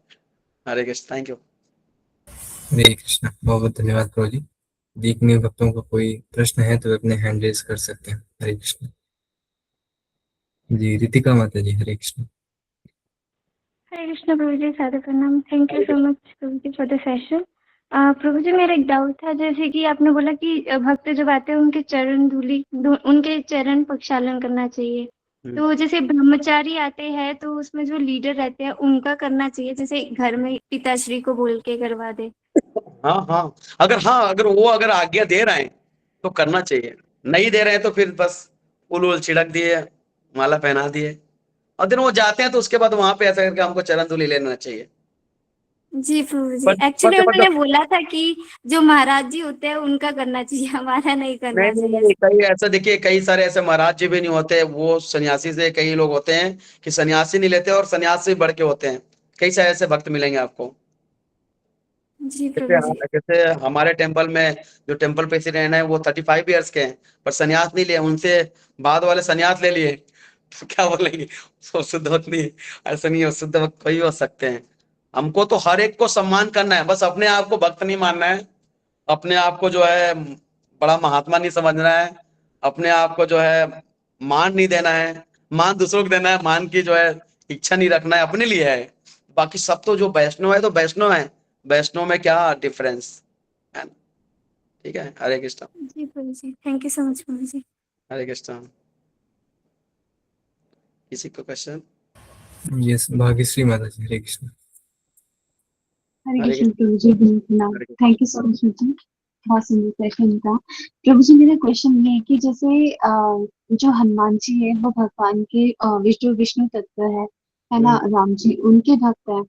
Hare Krishna, thank you. हरे कृष्णा, बहुत बहुत धन्यवाद प्रभु जी। देखने भक्तों का कोई प्रश्न है तो अपने हैंड रेज कर सकते हैं। हरे कृष्ण जी। रितिका माता जी, हरे कृष्ण। हरे कृष्ण प्रभु जी, सादर प्रणाम। थैंक यू सो मच प्रभु जी फॉर द सेशन। प्रभु जी मेरा एक डाउट था, जैसे कि आपने बोला कि भक्त जब आते हैं उनके चरण धूली, उनके चरण प्रक्षालन करना चाहिए। तो जैसे ब्रह्मचारी आते हैं तो उसमें जो लीडर रहते हैं उनका करना चाहिए, जैसे घर में पिताश्री को बोल के करवा दे। हाँ, अगर वो अगर आज्ञा दे रहे हैं तो करना चाहिए, नहीं दे रहे हैं तो फिर बस फूल वूल छिड़क दिए, माला पहना दिए, और दिन वो जाते हैं तो उसके बाद वहां पे ऐसा करके हमको चरण धूलि लेना चाहिए। जी प्रभु जी, बट एक्चुअली बट उन्होंने बोला था कि जो महाराज जी होते हैं उनका करना चाहिए, हमारा नहीं करना नहीं नहीं चाहिए। नहीं, कई ऐसा देखिए, कई सारे ऐसे महाराज जी भी नहीं होते, वो सन्यासी से कई लोग होते हैं कि सन्यासी नहीं लेते और सन्यास से बढ़ के होते हैं। कई सारे ऐसे भक्त मिलेंगे आपको। जी जैसे प्रभु जी। जैसे हमारे टेम्पल में जो टेम्पल प्रेसिडेंट है वो 35 ईयर्स के हैं, पर सन्यास नहीं लिए, उनसे बाद वाले सन्यास ले लिए तो क्या बोलेंगे, वो शुद्ध भक्त नहीं, ऐसा नहीं है, शुद्ध भक्त वही हो सकते हैं। हमको तो हर एक को सम्मान करना है, बस अपने आप को भक्त नहीं मानना है, अपने आप को जो है बड़ा महात्मा नहीं समझना है, अपने आप को जो है मान नहीं देना है, मान दूसरों को देना है, मान की जो है इच्छा नहीं रखना है, अपने लिए है। बाकी सब तो जो वैष्णव है तो वैष्णव है, वैष्णव में क्या डिफरेंस है ना। ठीक है, हरे कृष्ण। जी प्रभु जी, थैंक यू सो मच प्रभु जी। हरे कृष्ण। किसी को क्वेश्चन? यस, भाग्यश्री माता जी, हरे कृष्ण। हरे हरे कृष्ण प्रभु जी, Hare Krishna. Thank you so much जी, बहुत सुंदर सेशन था। प्रभु जी मेरा क्वेश्चन ये है कि जैसे जो हनुमान जी है वो भगवान के विष्णु तत्व है ना, राम जी उनके भक्त है।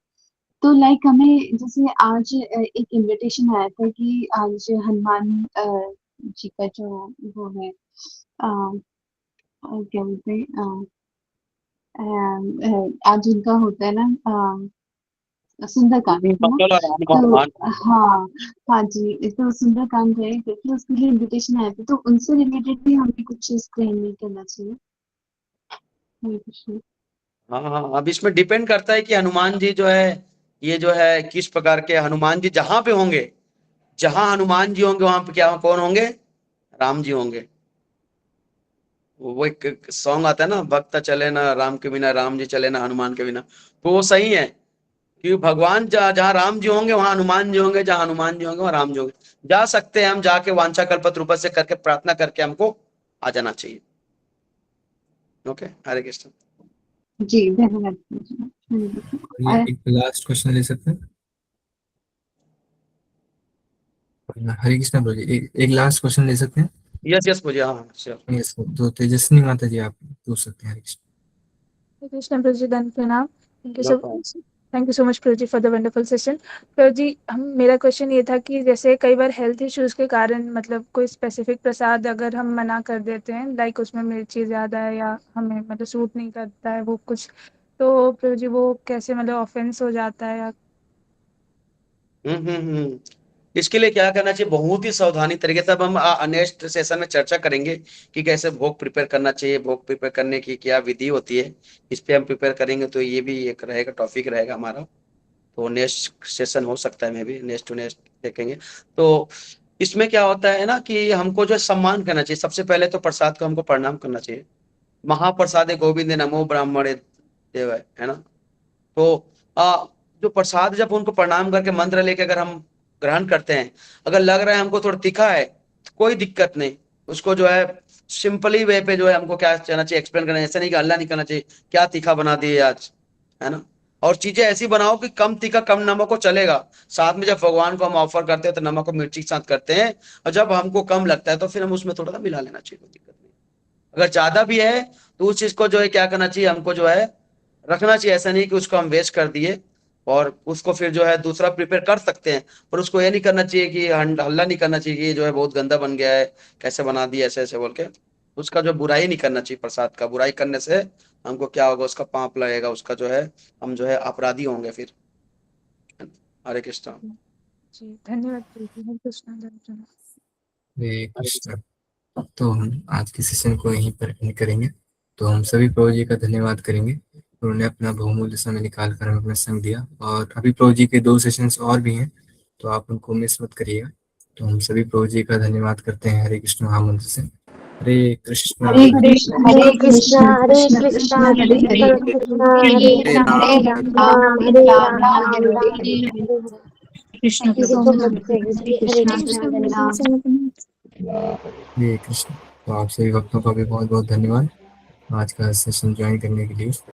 तो लाइक हमें जैसे आज एक इनविटेशन आया था कि आज हनुमान जी का जो वो है क्या बोलते हैं आज उनका होता है ना सुंदरकांड है ना। चलो राम तो भगवान। हाँ, हाँ जी, तो सुंदरकांड है क्योंकि उसके लिए इनविटेशन आया था, तो उनसे रिलेटेड भी हमें कुछ एक्सप्लेन नहीं करना चाहिए। हरे कृष्ण। हाँ हाँ, अब इसमें डिपेंड करता है कि हनुमान जी जो है, ये जो है किस प्रकार के हनुमान जी जहां पे होंगे, जहां हनुमान जी होंगे वहां पे क्या कौन होंगे, राम जी होंगे। वो एक सॉन्ग आता है ना, भक्त चले ना राम के बिना, राम जी चले ना हनुमान के बिना, तो वो सही है कि भगवान जहाँ राम जी होंगे वहां हनुमान जी होंगे, जहां हनुमान जी होंगे वहां राम जी होंगे। जा सकते हैं हम, जाके वांछा कल्पतरूपस्य करके प्रार्थना करके हमको आ जाना चाहिए। ओके, हरे कृष्ण। जी धन्यवाद प्रभु जी। ये और एक लास्ट क्वेश्चन ले सकते हैं? हरे कृष्ण प्रभु जी, एक लास्ट क्वेश्चन ले सकते हैं? यस यस मुझे, हाँ श्योर। यस, तो तेजस्विनी माता जी आप पूछ सकते हैं। हरे कृष्ण। कृष्ण प्रभु जी, प्रणाम। No problem. Thank you so much प्रभु जी फॉर द वंडरफुल सेशन। प्रभु जी, मेरा क्वेश्चन ये था कि जैसे कई बार हेल्थ इश्यूज के कारण मतलब कोई स्पेसिफिक प्रसाद अगर हम मना कर देते हैं, लाइक उसमें मिर्ची ज़्यादा है या हमें मतलब सूट नहीं करता है वो कुछ, तो प्रभु जी वो कैसे मतलब ऑफेंस हो जाता है या? हम्म। इसके लिए क्या करना चाहिए, बहुत ही सावधानी तरीके से। अब हम नेक्स्ट सेशन में चर्चा करेंगे कि कैसे भोग प्रिपेयर करना चाहिए, भोग प्रिपेयर करने की क्या विधि होती है, इस पे हम प्रिपेयर करेंगे। तो ये भी एक रहेगा, टॉपिक रहेगा हमारा। तो नेक्स्ट सेशन हो सकता है, मैं भी नेक्स्ट टू नेक्स्ट देखेंगे। तो इसमें क्या होता है ना कि हमको जो है सम्मान करना चाहिए। सबसे पहले तो प्रसाद को हमको प्रणाम करना चाहिए। महाप्रसादे गोविंद नमो ब्राह्मणे देव, है ना। तो जो प्रसाद जब उनको प्रणाम करके मंत्र लेके अगर हम ग्रहण करते हैं, अगर लग रहा है हमको थोड़ा तीखा है तो कोई दिक्कत नहीं, उसको जो है सिंपली वे पे जो है हमको क्या करना चाहिए, एक्सप्लेन करना है। ऐसा नहीं कि अल्लाह नहीं करना चाहिए, क्या तीखा बना दिए आज, है ना। और चीजें ऐसी बनाओ कि कम तीखा कम नमक हो, चलेगा। साथ में जब भगवान को हम ऑफर करते हैं तो नमक और मिर्ची के साथ करते हैं, और जब हमको कम लगता है तो फिर हम उसमें थोड़ा सा मिला लेना चाहिए, कोई दिक्कत नहीं। अगर ज्यादा भी है तो उस चीज को जो है क्या करना चाहिए, हमको जो है रखना चाहिए। ऐसा नहीं कि उसको हम वेस्ट कर दिए और उसको फिर जो है दूसरा प्रिपेयर कर सकते हैं, पर उसको ये नहीं करना चाहिए कि हल्ला नहीं करना चाहिए कि ये जो है बहुत गंदा बन गया है, कैसे बना दिया, ऐसे ऐसे बोल के। उसका जो बुराई नहीं करना चाहिए, प्रसाद का बुराई करने से हमको क्या होगा, उसका पाप लगेगा, उसका जो है हम जो है अपराधी होंगे फिर। हरे कृष्ण। जी धन्यवाद प्रभु जी, हरे कृष्ण धन्यवाद। हरे कृष्ण। तो हम आज के सेशन को यहीं पर एंड करेंगे। तो हम सभी प्रभु जी का धन्यवाद करेंगे, उन्होंने अपना बहुमूल्य समय निकाल कर हमें अपना संग दिया। और अभी प्रभु जी के 2 सेशंस और भी हैं, तो आप उनको मिस मत करिएगा। तो हम सभी प्रभु जी का धन्यवाद करते हैं हरे कृष्ण महामंत्र से। हरे कृष्ण हरे कृष्ण हरे कृष्ण कृष्ण कृष्ण कृष्ण हरे कृष्ण हरे कृष्ण हरे हरे राम राम हरे राम राम हरे राम राम राम राम हरे राम हरे। हरे हरे। कृष्ण थैंक यू प्रभु सो जी, मच प्रभु जी, हरे कृष्ण कृष्ण हरे हरे राम। कृष्ण। हरे कृष्ण। तो आप सभी भक्तों का भी बहुत बहुत धन्यवाद आज का सेशन ज्वाइन करने के लिए।